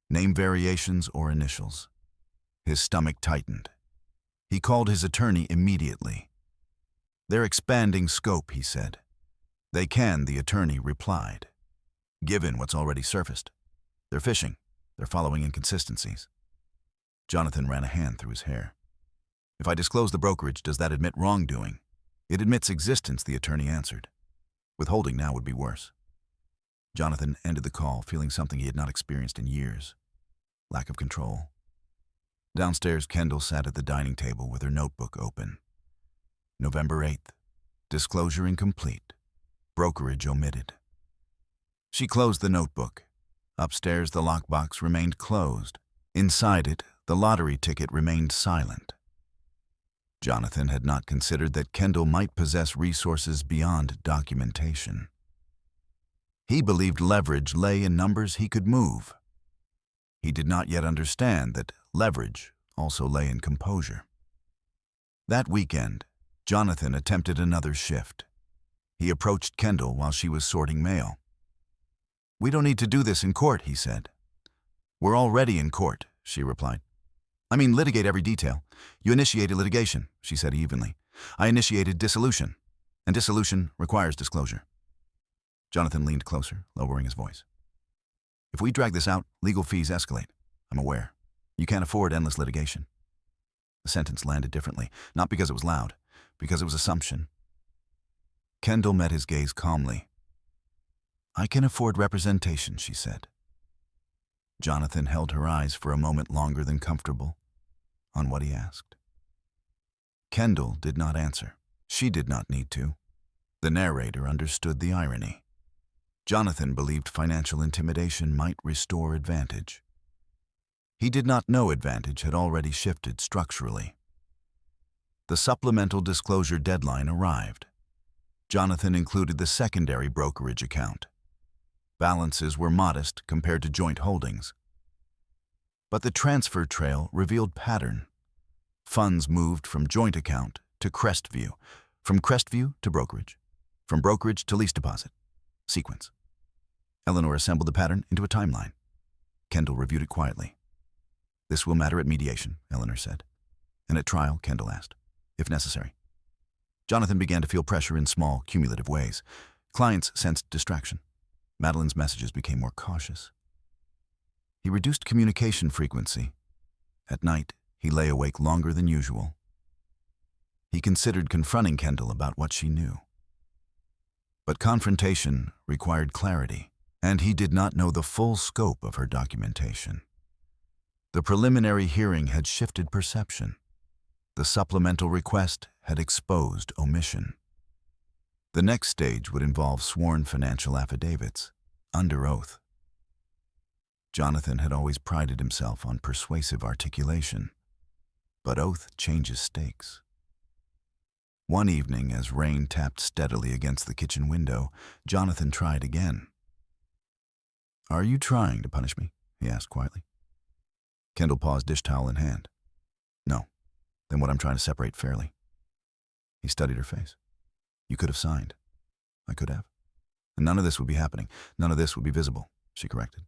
Name variations or initials. His stomach tightened. He called his attorney immediately. "They're expanding scope," he said. "They can," the attorney replied. "Given what's already surfaced. They're fishing. They're following inconsistencies." Jonathan ran a hand through his hair. "If I disclose the brokerage, does that admit wrongdoing?" "It admits existence," the attorney answered. "Withholding now would be worse." Jonathan ended the call, feeling something he had not experienced in years. Lack of control. Downstairs, Kendall sat at the dining table with her notebook open. November 8th. Disclosure incomplete. Brokerage omitted. She closed the notebook. Upstairs, the lockbox remained closed. Inside it, The lottery ticket remained silent. Jonathan had not considered that Kendall might possess resources beyond documentation. He believed leverage lay in numbers he could move. He did not yet understand that leverage also lay in composure. That weekend, Jonathan attempted another shift. He approached Kendall while she was sorting mail. "We don't need to do this in court," he said. "We're already in court," she replied. "I mean, litigate every detail. You initiated litigation," she said evenly. "I initiated dissolution, and dissolution requires disclosure." Jonathan leaned closer, lowering his voice. "If we drag this out, legal fees escalate. I'm aware. You can't afford endless litigation." The sentence landed differently, not because it was loud, because it was assumption. Kendall met his gaze calmly. "I can afford representation," she said. Jonathan held her eyes for a moment longer than comfortable on what he asked. Kendall did not answer. She did not need to. The narrator understood the irony. Jonathan believed financial intimidation might restore advantage. He did not know advantage had already shifted structurally. The supplemental disclosure deadline arrived. Jonathan included the secondary brokerage account. Balances were modest compared to joint holdings. But the transfer trail revealed pattern. Funds moved from joint account to Crestview, from Crestview to brokerage, from brokerage to lease deposit. Sequence. Eleanor assembled the pattern into a timeline. Kendall reviewed it quietly. "This will matter at mediation," Eleanor said. "And at trial," Kendall asked, "if necessary." Jonathan began to feel pressure in small, cumulative ways. Clients sensed distraction. Madeline's messages became more cautious. He reduced communication frequency. At night, he lay awake longer than usual. He considered confronting Kendall about what she knew. But confrontation required clarity, and he did not know the full scope of her documentation. The preliminary hearing had shifted perception. The supplemental request had exposed omission. The next stage would involve sworn financial affidavits, under oath. Jonathan had always prided himself on persuasive articulation, but oath changes stakes. One evening, as rain tapped steadily against the kitchen window, Jonathan tried again. "Are you trying to punish me?" he asked quietly. Kendall paused, dish towel in hand. "No. Then what I'm trying to separate fairly." He studied her face. "You could have signed. I could have. And none of this would be happening. None of this would be visible," she corrected.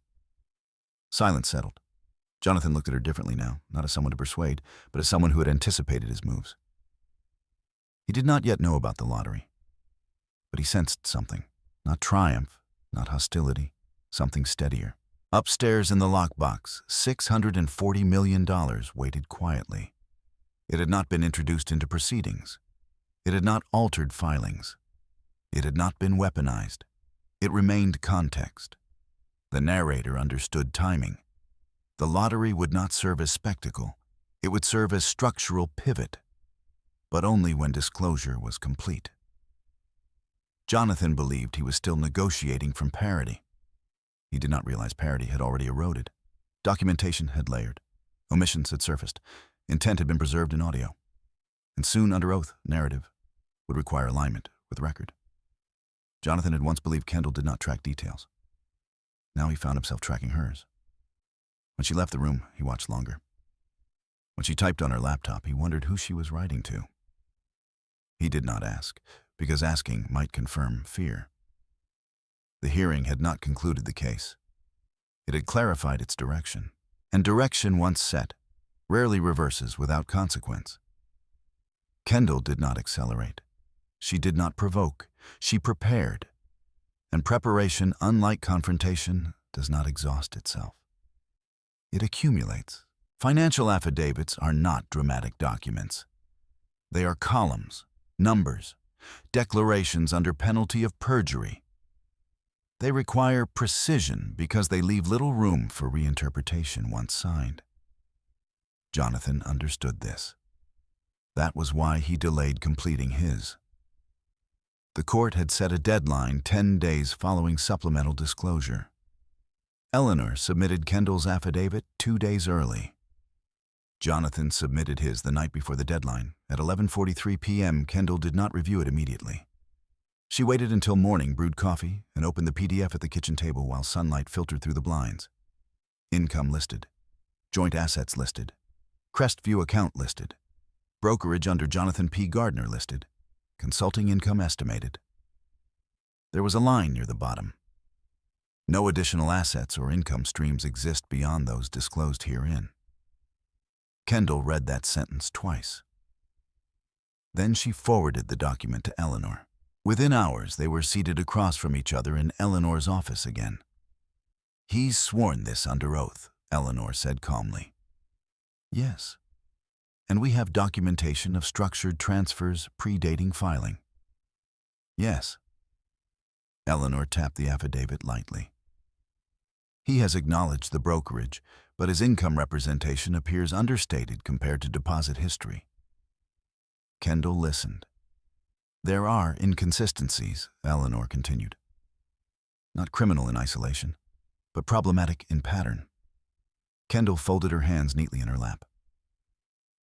Silence settled. Jonathan looked at her differently now, not as someone to persuade, but as someone who had anticipated his moves. He did not yet know about the lottery, but he sensed something. Not triumph, not hostility, something steadier. Upstairs in the lockbox, $640 million waited quietly. It had not been introduced into proceedings. It had not altered filings. It had not been weaponized. It remained context. The narrator understood timing. The lottery would not serve as spectacle. It would serve as structural pivot, but only when disclosure was complete. Jonathan believed he was still negotiating from parity. He did not realize parity had already eroded. Documentation had layered. Omissions had surfaced. Intent had been preserved in audio. And soon, under oath, narrative would require alignment with record. Jonathan had once believed Kendall did not track details. Now he found himself tracking hers. When she left the room, he watched longer. When she typed on her laptop, he wondered who she was writing to. He did not ask, because asking might confirm fear. The hearing had not concluded the case. It had clarified its direction, and direction once set rarely reverses without consequence. Kendall did not accelerate. She did not provoke. She prepared. And preparation, unlike confrontation, does not exhaust itself. It accumulates. Financial affidavits are not dramatic documents. They are columns, numbers, declarations under penalty of perjury. They require precision because they leave little room for reinterpretation once signed. Jonathan understood this. That was why he delayed completing his. The court had set a deadline 10 days following supplemental disclosure. Eleanor submitted Kendall's affidavit 2 days early. Jonathan submitted his the night before the deadline. At 11:43 p.m., Kendall did not review it immediately. She waited until morning, brewed coffee, and opened the PDF at the kitchen table while sunlight filtered through the blinds. Income listed. Joint assets listed. Crestview account listed. Brokerage under Jonathan P. Gardner listed. Consulting income estimated. There was a line near the bottom. No additional assets or income streams exist beyond those disclosed herein. Kendall read that sentence twice. Then she forwarded the document to Eleanor. Within hours, they were seated across from each other in Eleanor's office again. "He's sworn this under oath," Eleanor said calmly. "Yes. And we have documentation of structured transfers predating filing." "Yes." Eleanor tapped the affidavit lightly. "He has acknowledged the brokerage, but his income representation appears understated compared to deposit history." Kendall listened. "There are inconsistencies," Eleanor continued. "Not criminal in isolation, but problematic in pattern." Kendall folded her hands neatly in her lap.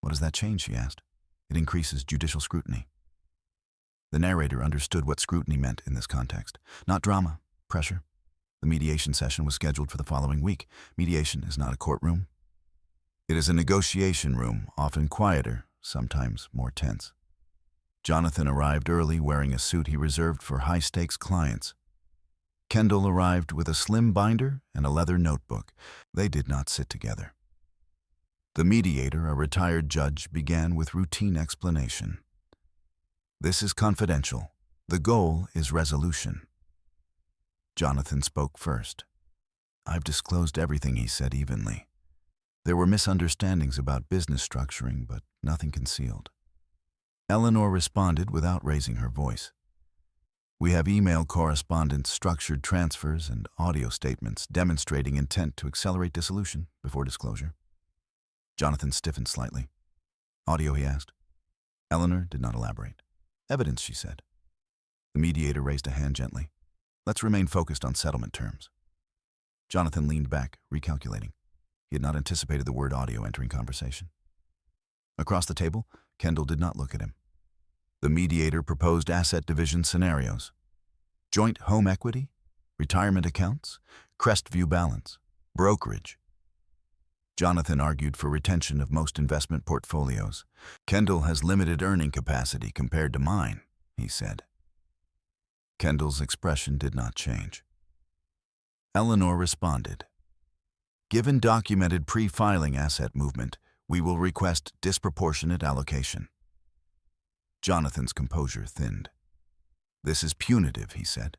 "What does that change?" she asked. "It increases judicial scrutiny." The narrator understood what scrutiny meant in this context. Not drama, pressure. The mediation session was scheduled for the following week. Mediation is not a courtroom. It is a negotiation room, often quieter, sometimes more tense. Jonathan arrived early wearing a suit he reserved for high-stakes clients. Kendall arrived with a slim binder and a leather notebook. They did not sit together. The mediator, a retired judge, began with routine explanation. "This is confidential. The goal is resolution." Jonathan spoke first. "I've disclosed everything," he said evenly. "There were misunderstandings about business structuring, but nothing concealed." Eleanor responded without raising her voice. "We have email correspondence, structured transfers, and audio statements demonstrating intent to accelerate dissolution before disclosure." Jonathan stiffened slightly. "Audio?" he asked. Eleanor did not elaborate. "Evidence," she said. The mediator raised a hand gently. "Let's remain focused on settlement terms." Jonathan leaned back, recalculating. He had not anticipated the word audio entering conversation. Across the table, Kendall did not look at him. The mediator proposed asset division scenarios. Joint home equity, retirement accounts, Crestview balance, brokerage. Jonathan argued for retention of most investment portfolios. "Kendall has limited earning capacity compared to mine," he said. Kendall's expression did not change. Eleanor responded. "Given documented pre-filing asset movement, we will request disproportionate allocation." Jonathan's composure thinned. "This is punitive," he said.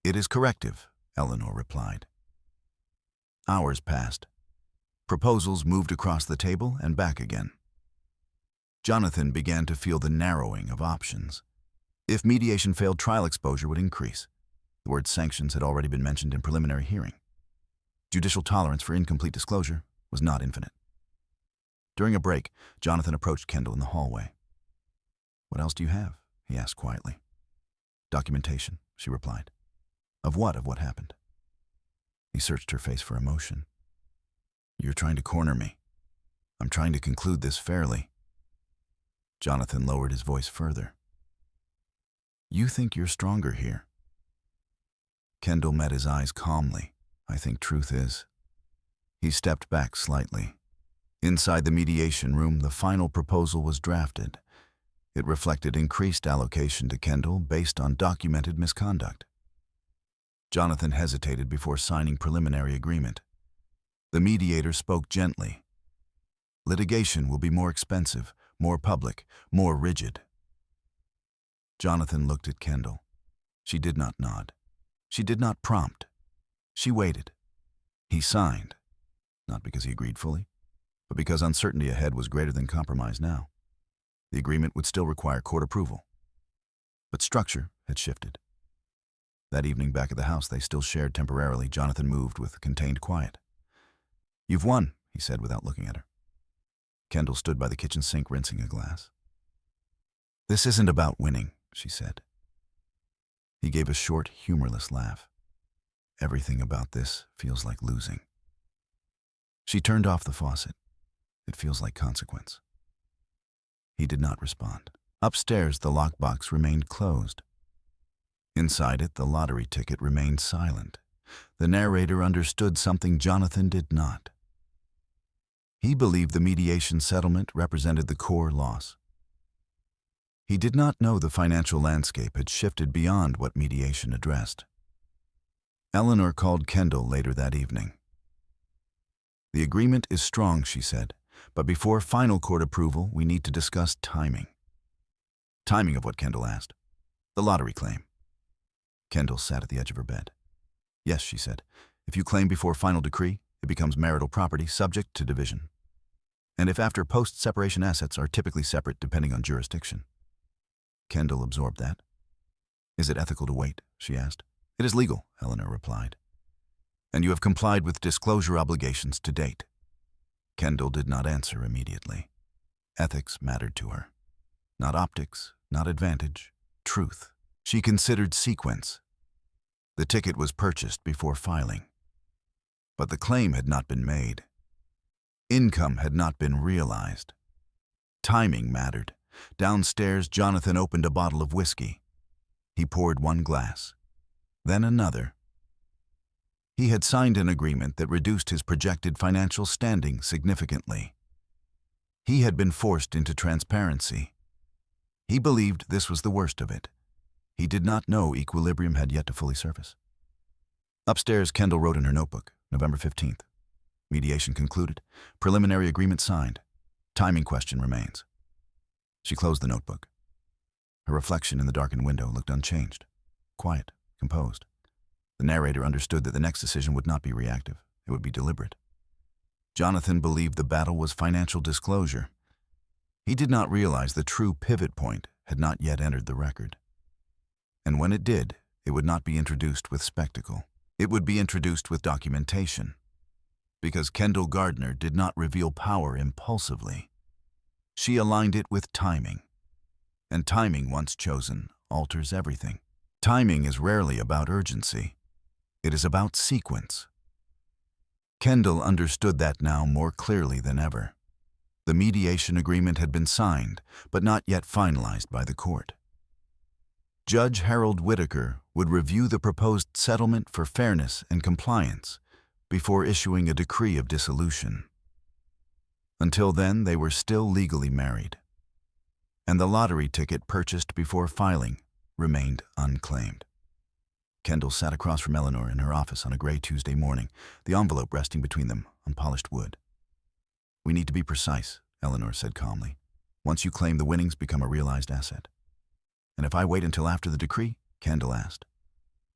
"It is corrective," Eleanor replied. Hours passed. Proposals moved across the table and back again. Jonathan began to feel the narrowing of options. If mediation failed, trial exposure would increase. The word sanctions had already been mentioned in preliminary hearing. Judicial tolerance for incomplete disclosure was not infinite. During a break, Jonathan approached Kendall in the hallway. "What else do you have?" he asked quietly. "Documentation," she replied. Of what happened?" He searched her face for emotion. "You're trying to corner me. I'm trying to conclude this fairly." Jonathan lowered his voice further. "You think you're stronger here." Kendall met his eyes calmly. "I think truth is." He stepped back slightly. Inside the mediation room, the final proposal was drafted. It reflected increased allocation to Kendall based on documented misconduct. Jonathan hesitated before signing preliminary agreement. The mediator spoke gently. "Litigation will be more expensive, more public, more rigid." Jonathan looked at Kendall. She did not nod. She did not prompt. She waited. He signed, not because he agreed fully, but because uncertainty ahead was greater than compromise now. The agreement would still require court approval. But structure had shifted. That evening back at the house they still shared temporarily, Jonathan moved with contained quiet. "You've won," he said without looking at her. Kendall stood by the kitchen sink rinsing a glass. "This isn't about winning," she said. He gave a short, humorless laugh. "Everything about this feels like losing." She turned off the faucet. It feels like consequence." He did not respond. Upstairs, the lockbox remained closed. Inside it, the lottery ticket remained silent. The narrator understood something Jonathan did not. He believed the mediation settlement represented the core loss. He did not know the financial landscape had shifted beyond what mediation addressed. Eleanor called Kendall later that evening. "The agreement is strong," she said, "but before final court approval, we need to discuss timing." "Timing of what?" Kendall asked. "The lottery claim." Kendall sat at the edge of her bed. "Yes," she said. "If you claim before final decree, it becomes marital property subject to division. And if after post-separation, assets are typically separate depending on jurisdiction." Kendall absorbed that. "Is it ethical to wait?" she asked. "It is legal," Eleanor replied. "And you have complied with disclosure obligations to date." Kendall did not answer immediately. Ethics mattered to her. Not optics, not advantage, truth. She considered sequence. The ticket was purchased before filing. But the claim had not been made. Income had not been realized. Timing mattered. Downstairs, Jonathan opened a bottle of whiskey. He poured one glass, then another. He had signed an agreement that reduced his projected financial standing significantly. He had been forced into transparency. He believed this was the worst of it. He did not know equilibrium had yet to fully surface. Upstairs, Kendall wrote in her notebook, November 15th. Mediation concluded. Preliminary agreement signed. Timing question remains. She closed the notebook. Her reflection in the darkened window looked unchanged, quiet, composed. The narrator understood that the next decision would not be reactive. It would be deliberate. Jonathan believed the battle was financial disclosure. He did not realize the true pivot point had not yet entered the record. And when it did, it would not be introduced with spectacle. It would be introduced with documentation. Because Kendall Gardner did not reveal power impulsively. She aligned it with timing. And timing, once chosen, alters everything. Timing is rarely about urgency. It is about sequence. Kendall understood that now more clearly than ever. The mediation agreement had been signed, but not yet finalized by the court. Judge Harold Whitaker would review the proposed settlement for fairness and compliance before issuing a decree of dissolution. Until then, they were still legally married. And the lottery ticket purchased before filing remained unclaimed. Kendall sat across from Eleanor in her office on a gray Tuesday morning, the envelope resting between them on polished wood. "We need to be precise," Eleanor said calmly. "Once you claim, the winnings become a realized asset." "And if I wait until after the decree?" Kendall asked.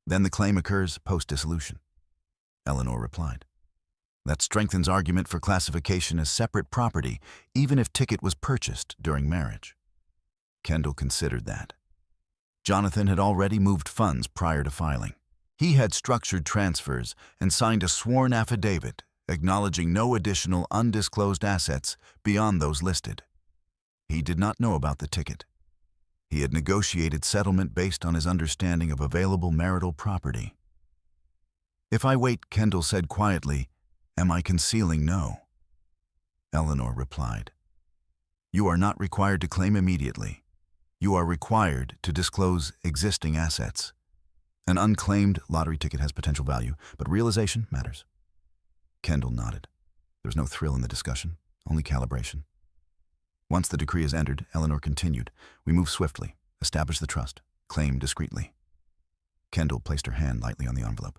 "Then the claim occurs post-dissolution," Eleanor replied. "That strengthens argument for classification as separate property, even if ticket was purchased during marriage." Kendall considered that. Jonathan had already moved funds prior to filing. He had structured transfers and signed a sworn affidavit acknowledging no additional undisclosed assets beyond those listed. He did not know about the ticket. He had negotiated settlement based on his understanding of available marital property. "If I wait," Kendall said quietly, "am I concealing no?" Eleanor replied, "You are not required to claim immediately. You are required to disclose existing assets. An unclaimed lottery ticket has potential value, but realization matters." Kendall nodded. There was no thrill in the discussion, only calibration. "Once the decree is entered," Eleanor continued, "we move swiftly, establish the trust, claim discreetly." Kendall placed her hand lightly on the envelope.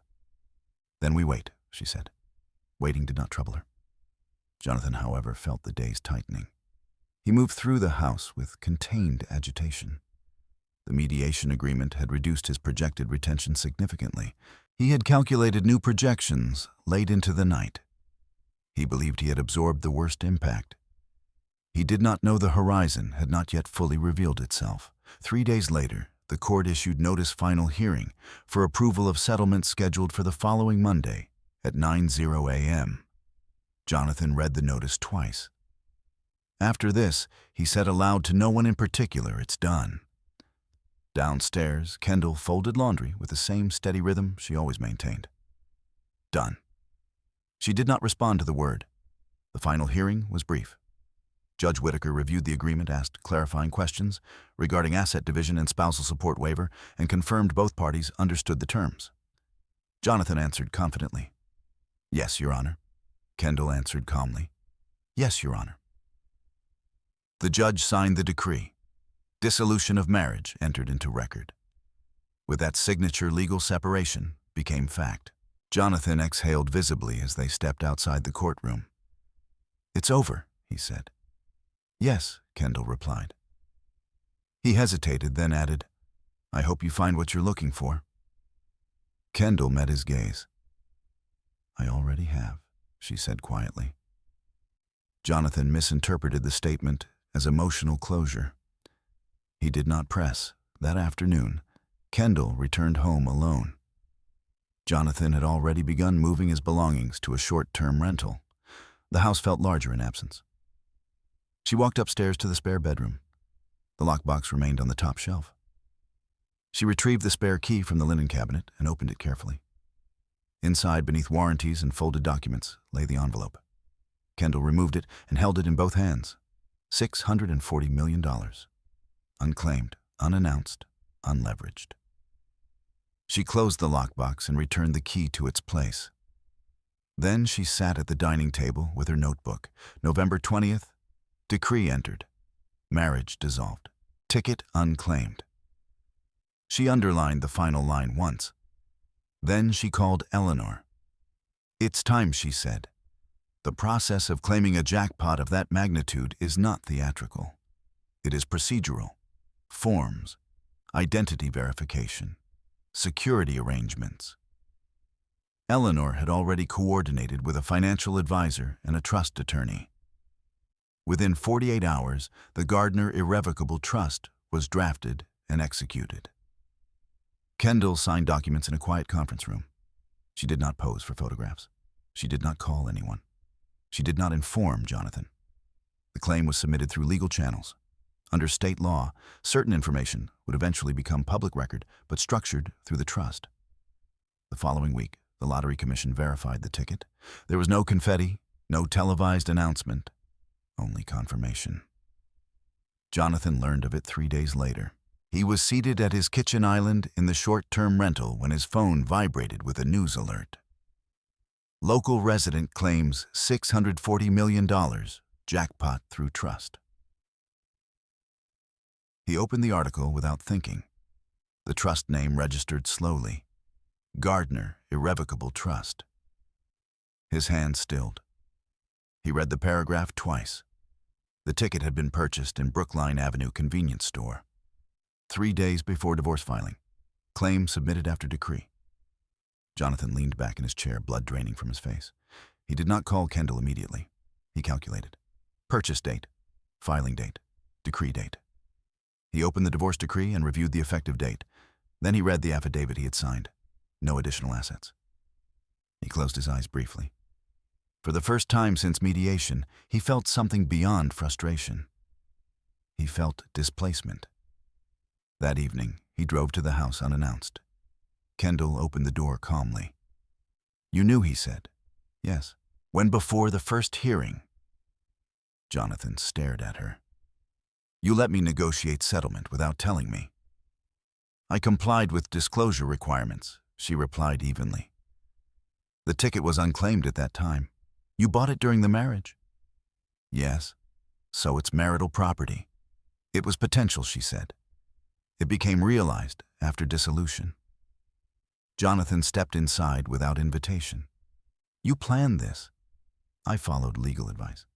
"Then we wait," she said. Waiting did not trouble her. Jonathan, however, felt the days tightening. He moved through the house with contained agitation. The mediation agreement had reduced his projected retention significantly. He had calculated new projections late into the night. He believed he had absorbed the worst impact. He did not know the horizon had not yet fully revealed itself. 3 days later, the court issued notice final hearing for approval of settlement scheduled for the following Monday at 9:00 a.m. Jonathan read the notice twice. After this, he said aloud to no one in particular, "It's done." Downstairs, Kendall folded laundry with the same steady rhythm she always maintained. Done. She did not respond to the word. The final hearing was brief. Judge Whitaker reviewed the agreement, asked clarifying questions regarding asset division and spousal support waiver, and confirmed both parties understood the terms. Jonathan answered confidently. "Yes, Your Honor." Kendall answered calmly. "Yes, Your Honor." The judge signed the decree. Dissolution of marriage entered into record. With that signature, legal separation became fact. Jonathan exhaled visibly as they stepped outside the courtroom. "It's over," he said. "Yes," Kendall replied. He hesitated, then added, "I hope you find what you're looking for." Kendall met his gaze. "I already have," she said quietly. Jonathan misinterpreted the statement as emotional closure. He did not press. That afternoon, Kendall returned home alone. Jonathan had already begun moving his belongings to a short-term rental. The house felt larger in absence. She walked upstairs to the spare bedroom. The lockbox remained on the top shelf. She retrieved the spare key from the linen cabinet and opened it carefully. Inside, beneath warranties and folded documents, lay the envelope. Kendall removed it and held it in both hands. $640 million. Unclaimed, unannounced, unleveraged. She closed the lockbox and returned the key to its place. Then she sat at the dining table with her notebook. November 20th, decree entered. Marriage dissolved. Ticket unclaimed. She underlined the final line once. Then she called Eleanor. "It's time," she said. "The process of claiming a jackpot of that magnitude is not theatrical. It is procedural. Forms, identity verification, security arrangements." Eleanor had already coordinated with a financial advisor and a trust attorney. Within 48 hours, the Gardner Irrevocable Trust was drafted and executed. Kendall signed documents in a quiet conference room. She did not pose for photographs. She did not call anyone. She did not inform Jonathan. The claim was submitted through legal channels. Under state law, certain information would eventually become public record, but structured through the trust. The following week, the Lottery Commission verified the ticket. There was no confetti, no televised announcement, only confirmation. Jonathan learned of it 3 days later. He was seated at his kitchen island in the short-term rental when his phone vibrated with a news alert. Local resident claims $640 million, jackpot through trust. He opened the article without thinking. The trust name registered slowly. Gardner Irrevocable Trust. His hand stilled. He read the paragraph twice. The ticket had been purchased in Brookline Avenue convenience store. 3 days before divorce filing. Claim submitted after decree. Jonathan leaned back in his chair, blood draining from his face. He did not call Kendall immediately. He calculated. Purchase date, filing date, decree date. He opened the divorce decree and reviewed the effective date. Then he read the affidavit he had signed. No additional assets. He closed his eyes briefly. For the first time since mediation, he felt something beyond frustration. He felt displacement. That evening, he drove to the house unannounced. Kendall opened the door calmly. "You knew," he said. "Yes." "When before the first hearing?" Jonathan stared at her. "You let me negotiate settlement without telling me." "I complied with disclosure requirements," she replied evenly. "The ticket was unclaimed at that time. You bought it during the marriage?" "Yes. So it's marital property." "It was potential," she said. "It became realized after dissolution." Jonathan stepped inside without invitation. "You planned this." "I followed legal advice."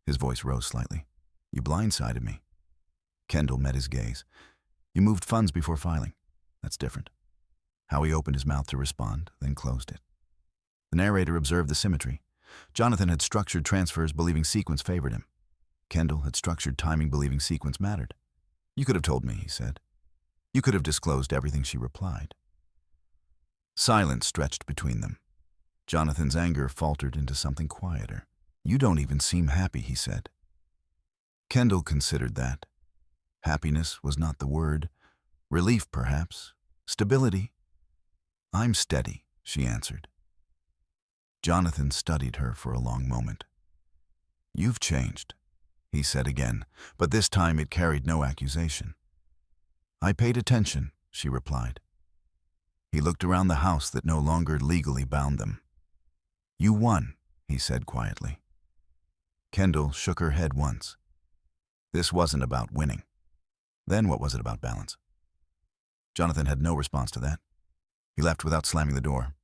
His voice rose slightly. "You blindsided me." Kendall met his gaze. "You moved funds before filing. That's different." Howie opened his mouth to respond, then closed it. The narrator observed the symmetry. Jonathan had structured transfers believing sequence favored him. Kendall had structured timing believing sequence mattered. "You could have told me," he said. "You could have disclosed everything," she replied. Silence stretched between them. Jonathan's anger faltered into something quieter. "You don't even seem happy," he said. Kendall considered that. Happiness was not the word. Relief, perhaps. Stability. "I'm steady," she answered. Jonathan studied her for a long moment. "You've changed." he said again, but this time it carried no accusation. I paid attention, she replied. He looked around the house that no longer legally bound them. You won, he said quietly. Kendall shook her head once. This wasn't about winning. Then what was it about balance? Jonathan had no response to that. He left without slamming the door.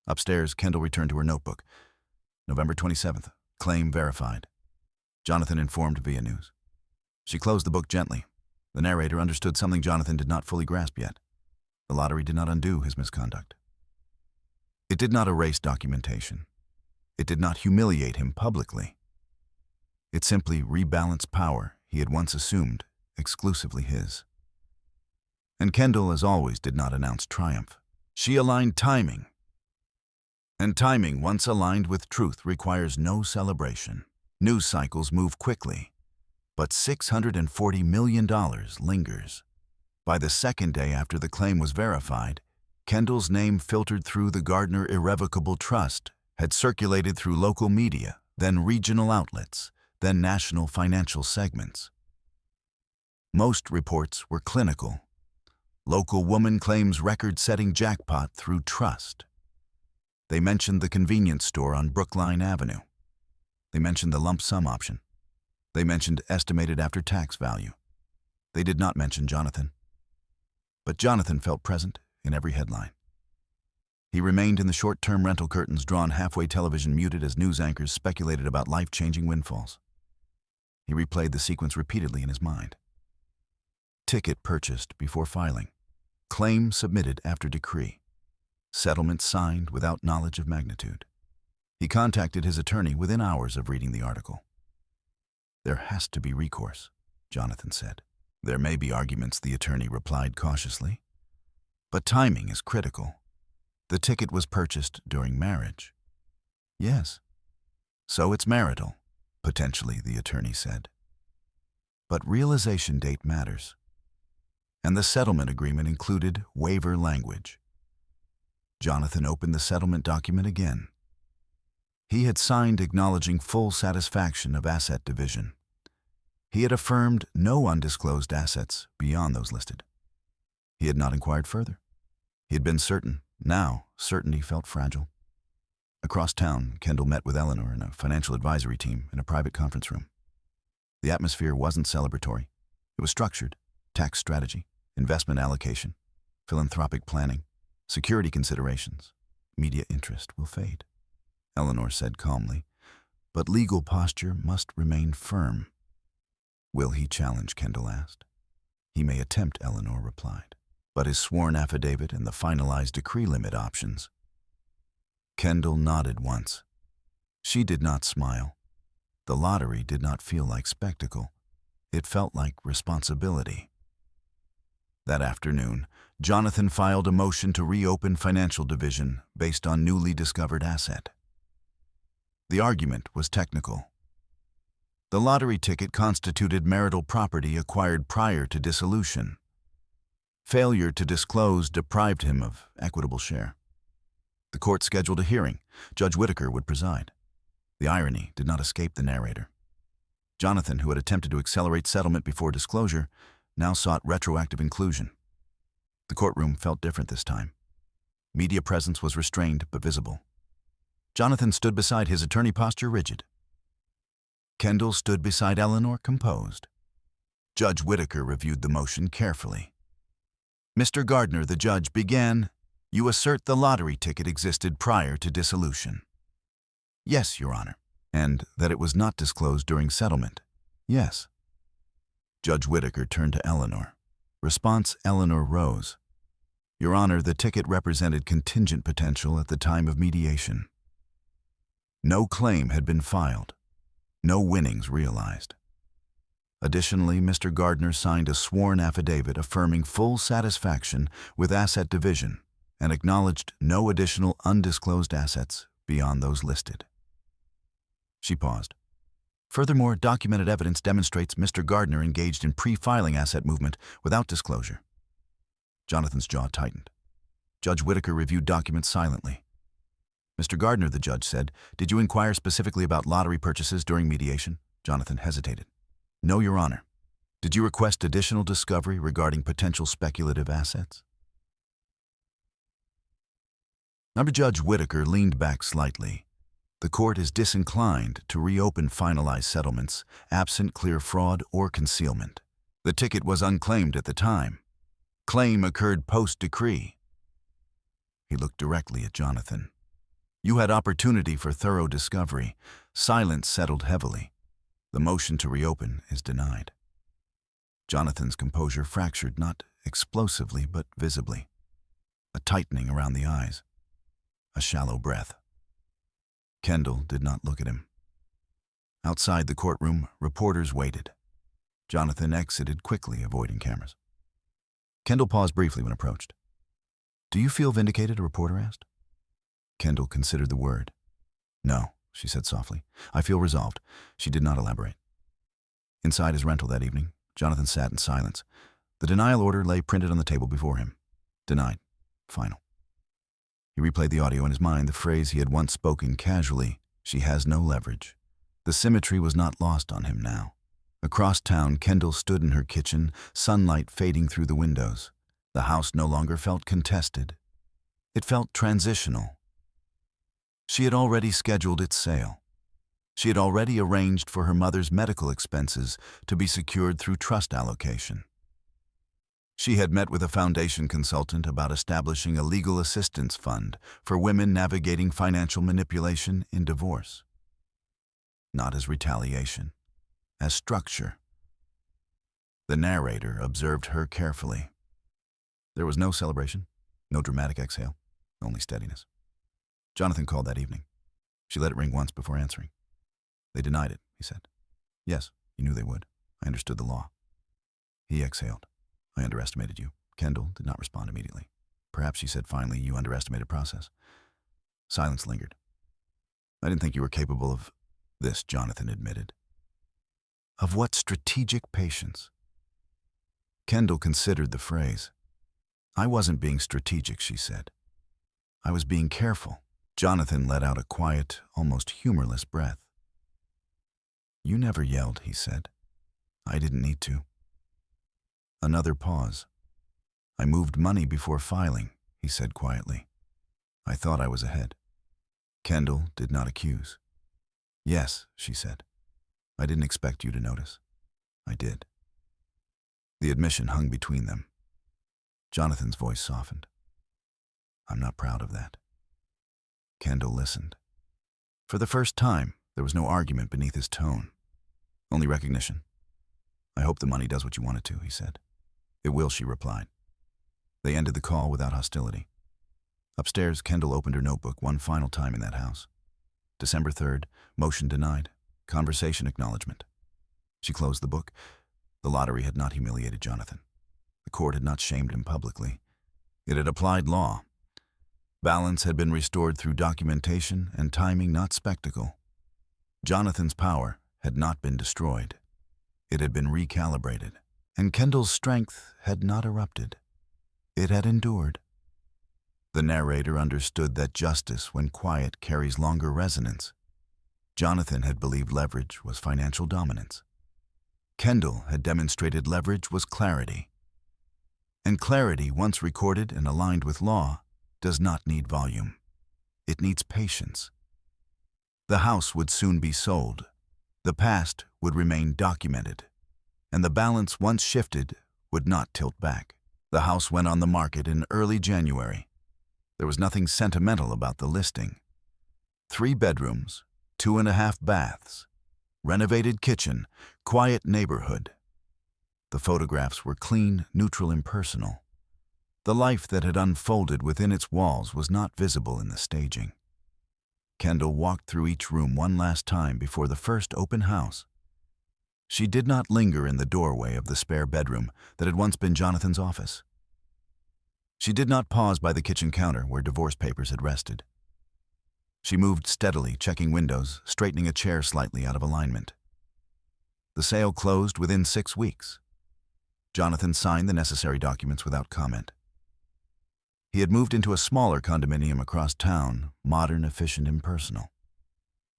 Upstairs, Kendall returned to her notebook. November 27th, claim verified. Jonathan informed via news. She closed the book gently. The narrator understood something Jonathan did not fully grasp yet. The lottery did not undo his misconduct. It did not erase documentation. It did not humiliate him publicly. It simply rebalanced power he had once assumed exclusively his. And Kendall, as always, did not announce triumph. She aligned timing. And timing, once aligned with truth, requires no celebration. News cycles move quickly, but $640 million lingers. By the second day after the claim was verified, Kendall's name filtered through the Gardner Irrevocable Trust, had circulated through local media, then regional outlets, then national financial segments. Most reports were clinical. Local woman claims record-setting jackpot through trust. They mentioned the convenience store on Brookline Avenue. They mentioned the lump sum option. They mentioned estimated after-tax value. They did not mention Jonathan. But Jonathan felt present in every headline. He remained in the short-term rental curtains drawn halfway, television muted as news anchors speculated about life-changing windfalls. He replayed the sequence repeatedly in his mind. Ticket purchased before filing. Claim submitted after decree. Settlement signed without knowledge of magnitude. He contacted his attorney within hours of reading the article. There has to be recourse, Jonathan said. There may be arguments, the attorney replied cautiously. But timing is critical. The ticket was purchased during marriage. Yes. So it's marital, potentially, the attorney said. But realization date matters. And the settlement agreement included waiver language. Jonathan opened the settlement document again. He had signed acknowledging full satisfaction of asset division. He had affirmed no undisclosed assets beyond those listed. He had not inquired further. He had been certain. Now, certainty felt fragile. Across town, Kendall met with Eleanor and a financial advisory team in a private conference room. The atmosphere wasn't celebratory. It was structured: tax strategy, investment allocation, philanthropic planning, security considerations. Media interest will fade, Eleanor said calmly, but legal posture must remain firm. Will he challenge, Kendall asked. He may attempt, Eleanor replied, but his sworn affidavit and the finalized decree limit options. Kendall nodded once. She did not smile. The lottery did not feel like spectacle. It felt like responsibility. That afternoon, Jonathan filed a motion to reopen financial division based on newly discovered asset. The argument was technical. The lottery ticket constituted marital property acquired prior to dissolution. Failure to disclose deprived him of equitable share. The court scheduled a hearing. Judge Whitaker would preside. The irony did not escape the narrator. Jonathan, who had attempted to accelerate settlement before disclosure, now sought retroactive inclusion. The courtroom felt different this time. Media presence was restrained but visible. Jonathan stood beside his attorney, posture rigid. Kendall stood beside Eleanor, composed. Judge Whitaker reviewed the motion carefully. Mr. Gardner, the judge, began, "You assert the lottery ticket existed prior to dissolution." "Yes, Your Honor." "And that it was not disclosed during settlement." "Yes." Judge Whitaker turned to Eleanor. Response: Eleanor rose. "Your Honor, the ticket represented contingent potential at the time of mediation. No claim had been filed. No winnings realized. Additionally, Mr. Gardner signed a sworn affidavit affirming full satisfaction with asset division and acknowledged no additional undisclosed assets beyond those listed." She paused. "Furthermore, documented evidence demonstrates Mr. Gardner engaged in pre-filing asset movement without disclosure." Jonathan's jaw tightened. Judge Whitaker reviewed documents silently. "Mr. Gardner," the judge said, "did you inquire specifically about lottery purchases during mediation?" Jonathan hesitated. No, Your Honor. Did you request additional discovery regarding potential speculative assets? Number Judge Whitaker leaned back slightly. The court is disinclined to reopen finalized settlements, absent clear fraud or concealment. The ticket was unclaimed at the time. Claim occurred post-decree. He looked directly at Jonathan. You had opportunity for thorough discovery. Silence settled heavily. The motion to reopen is denied. Jonathan's composure fractured not explosively but visibly. A tightening around the eyes. A shallow breath. Kendall did not look at him. Outside the courtroom, reporters waited. Jonathan exited quickly, avoiding cameras. Kendall paused briefly when approached. Do you feel vindicated? A reporter asked. Kendall considered the word. No, she said softly. I feel resolved. She did not elaborate. Inside his rental that evening, Jonathan sat in silence. The denial order lay printed on the table before him. Denied. Final. He replayed the audio in his mind, the phrase he had once spoken casually, she has no leverage. The symmetry was not lost on him now. Across town, Kendall stood in her kitchen, sunlight fading through the windows. The house no longer felt contested. It felt transitional. She had already scheduled its sale. She had already arranged for her mother's medical expenses to be secured through trust allocation. She had met with a foundation consultant about establishing a legal assistance fund for women navigating financial manipulation in divorce. Not as retaliation, as structure. The narrator observed her carefully. There was no celebration, no dramatic exhale, only steadiness. Jonathan called that evening. She let it ring once before answering. They denied it, he said. Yes, you knew they would. I understood the law. He exhaled. I underestimated you. Kendall did not respond immediately. Perhaps, she said finally, you underestimated process. Silence lingered. I didn't think you were capable of this, Jonathan admitted. Of what strategic patience? Kendall considered the phrase. I wasn't being strategic, she said. I was being careful. Jonathan let out a quiet, almost humorless breath. You never yelled, he said. I didn't need to. Another pause. I moved money before filing, he said quietly. I thought I was ahead. Kendall did not accuse. Yes, she said. I didn't expect you to notice. I did. The admission hung between them. Jonathan's voice softened. I'm not proud of that. Kendall listened. For the first time, there was no argument beneath his tone. Only recognition. I hope the money does what you want it to, he said. It will, she replied. They ended the call without hostility. Upstairs, Kendall opened her notebook one final time in that house. December 3rd, motion denied, conversation acknowledgement. She closed the book. The lottery had not humiliated Jonathan. The court had not shamed him publicly. It had applied law. Balance had been restored through documentation and timing, not spectacle. Jonathan's power had not been destroyed. It had been recalibrated. And Kendall's strength had not erupted. It had endured. The narrator understood that justice, when quiet, carries longer resonance. Jonathan had believed leverage was financial dominance. Kendall had demonstrated leverage was clarity. And clarity, once recorded and aligned with law, does not need volume. It needs patience. The house would soon be sold. The past would remain documented. And the balance, once shifted, would not tilt back. The house went on the market in early January. There was nothing sentimental about the listing. 3 bedrooms, 2.5 baths, renovated kitchen, quiet neighborhood. The photographs were clean, neutral, impersonal. The life that had unfolded within its walls was not visible in the staging. Kendall walked through each room one last time before the first open house. She did not linger in the doorway of the spare bedroom that had once been Jonathan's office. She did not pause by the kitchen counter where divorce papers had rested. She moved steadily, checking windows, straightening a chair slightly out of alignment. The sale closed within 6 weeks. Jonathan signed the necessary documents without comment. He had moved into a smaller condominium across town, modern, efficient, impersonal.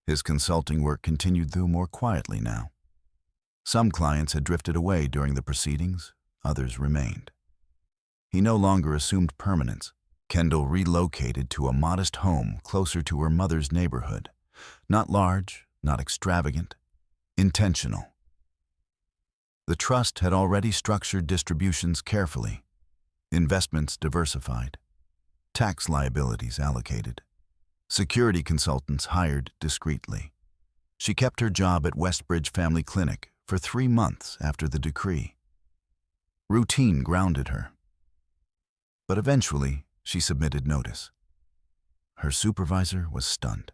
His consulting work continued though more quietly now. Some clients had drifted away during the proceedings, others remained. He no longer assumed permanence. Kendall relocated to a modest home closer to her mother's neighborhood. Not large, not extravagant, intentional. The trust had already structured distributions carefully, investments diversified, tax liabilities allocated, security consultants hired discreetly. She kept her job at Westbridge Family Clinic for 3 months after the decree. Routine grounded her. But eventually, she submitted notice. Her supervisor was stunned.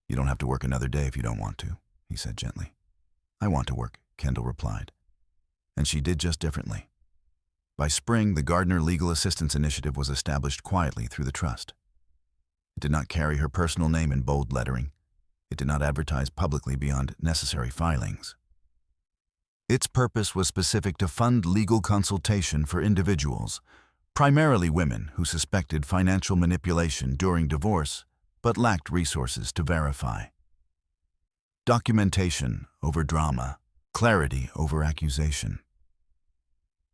"You don't have to work another day if you don't want to," he said gently. "I want to work," Kendall replied. And she did just differently. By spring, the Gardner Legal Assistance Initiative was established quietly through the trust. It did not carry her personal name in bold lettering. It did not advertise publicly beyond necessary filings. Its purpose was specific to fund legal consultation for individuals, primarily women who suspected financial manipulation during divorce but lacked resources to verify. Documentation over drama, clarity over accusation.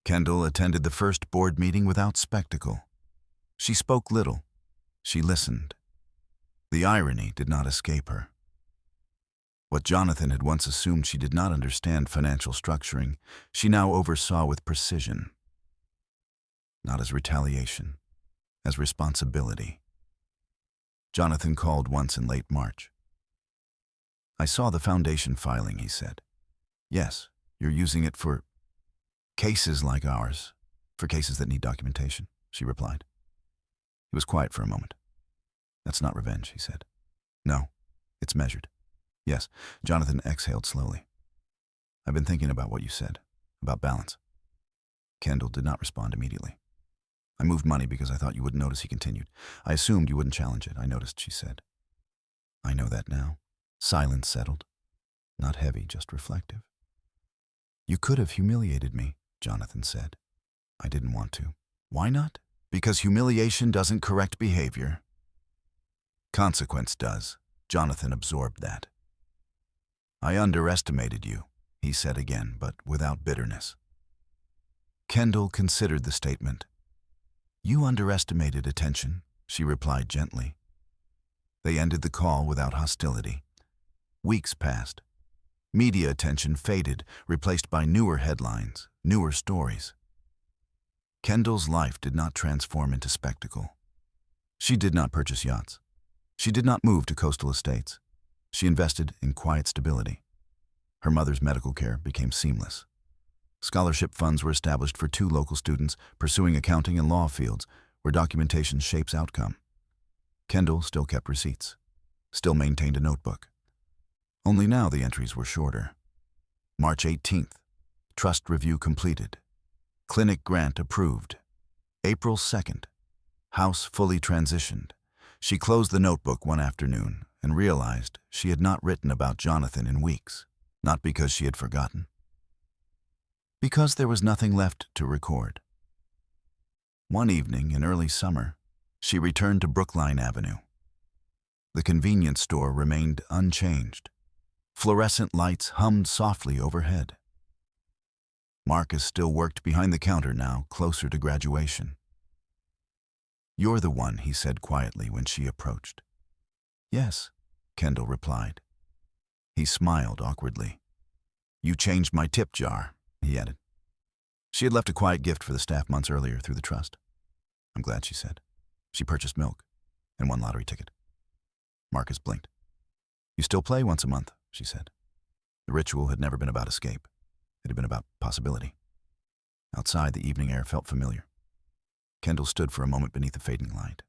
Kendall attended the first board meeting without spectacle. She spoke little. She listened. The irony did not escape her. What Jonathan had once assumed she did not understand financial structuring, she now oversaw with precision. Not as retaliation, as responsibility. Jonathan called once in late March. "I saw the foundation filing," he said. "Yes, you're using it for cases like ours, for cases that need documentation," she replied. He was quiet for a moment. "That's not revenge," he said. "No, it's measured." "Yes," Jonathan exhaled slowly. "I've been thinking about what you said, about balance." Kendall did not respond immediately. "I moved money because I thought you wouldn't notice," he continued. "I assumed you wouldn't challenge it. I noticed," she said. "I know that now." Silence settled. Not heavy, just reflective. "You could have humiliated me," Jonathan said. "I didn't want to." "Why not?" "Because humiliation doesn't correct behavior. Consequence does." Jonathan absorbed that. "I underestimated you," he said again, but without bitterness. Kendall considered the statement. "You underestimated attention," she replied gently. They ended the call without hostility. Weeks passed. Media attention faded, replaced by newer headlines, newer stories. Kendall's life did not transform into spectacle. She did not purchase yachts. She did not move to coastal estates. She invested in quiet stability. Her mother's medical care became seamless. Scholarship funds were established for 2 local students pursuing accounting and law fields where documentation shapes outcome. Kendall still kept receipts, still maintained a notebook. Only now the entries were shorter. March 18th, trust review completed. Clinic grant approved. April 2nd, house fully transitioned. She closed the notebook one afternoon and realized she had not written about Jonathan in weeks, not because she had forgotten. Because there was nothing left to record. One evening in early summer, she returned to Brookline Avenue. The convenience store remained unchanged. Fluorescent lights hummed softly overhead. Marcus still worked behind the counter now, closer to graduation. "You're the one," he said quietly when she approached. "Yes," Kendall replied. He smiled awkwardly. "You changed my tip jar," he added. She had left a quiet gift for the staff months earlier through the trust. "I'm glad," she said. She purchased milk and 1 lottery ticket. Marcus blinked. "You still play once a month," she said. The ritual had never been about escape. It had been about possibility. Outside, the evening air felt familiar. Kendall stood for a moment beneath the fading light.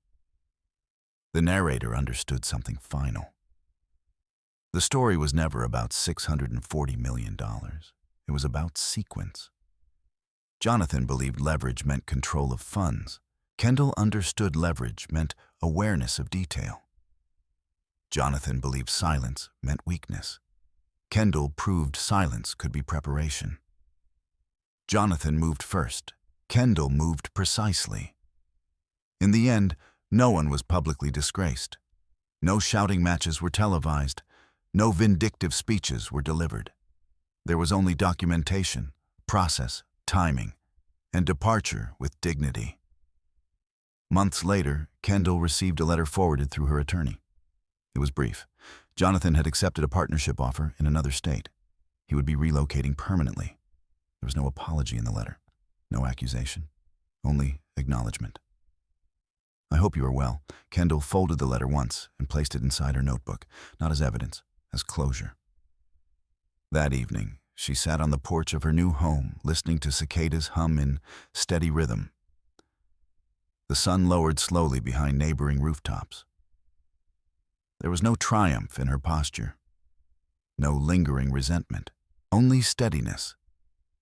The narrator understood something final. The story was never about $640 million. It was about sequence. Jonathan believed leverage meant control of funds. Kendall understood leverage meant awareness of detail. Jonathan believed silence meant weakness. Kendall proved silence could be preparation. Jonathan moved first. Kendall moved precisely. In the end, no one was publicly disgraced. No shouting matches were televised. No vindictive speeches were delivered. There was only documentation, process, timing, and departure with dignity. Months later, Kendall received a letter forwarded through her attorney. It was brief. Jonathan had accepted a partnership offer in another state. He would be relocating permanently. There was no apology in the letter, no accusation, only acknowledgement. "I hope you are well." Kendall folded the letter once and placed it inside her notebook, not as evidence, as closure. That evening, she sat on the porch of her new home, listening to cicadas hum in steady rhythm. The sun lowered slowly behind neighboring rooftops. There was no triumph in her posture, no lingering resentment, only steadiness.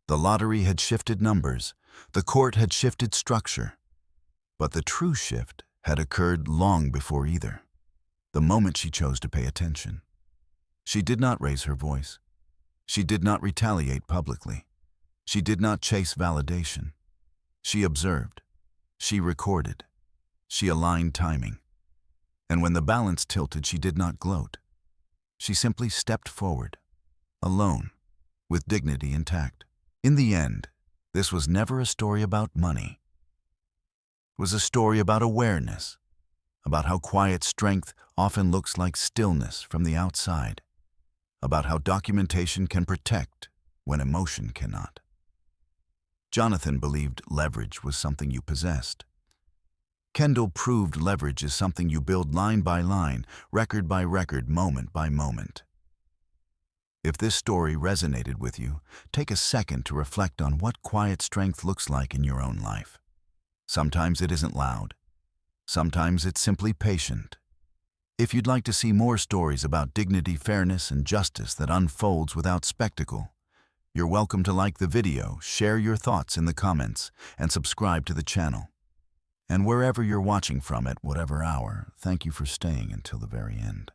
The lottery had shifted numbers, the court had shifted structure, but the true shift had occurred long before either, the moment she chose to pay attention. She did not raise her voice. She did not retaliate publicly. She did not chase validation. She observed. She recorded. She aligned timing. And when the balance tilted, she did not gloat. She simply stepped forward, alone, with dignity intact. In the end, this was never a story about money. It was a story about awareness, about how quiet strength often looks like stillness from the outside, about how documentation can protect when emotion cannot. Jonathan believed leverage was something you possessed. Kendall proved leverage is something you build line by line, record by record, moment by moment. If this story resonated with you, take a second to reflect on what quiet strength looks like in your own life. Sometimes it isn't loud. Sometimes it's simply patient. If you'd like to see more stories about dignity, fairness, and justice that unfolds without spectacle, you're welcome to like the video, share your thoughts in the comments, and subscribe to the channel. And wherever you're watching from at whatever hour, thank you for staying until the very end.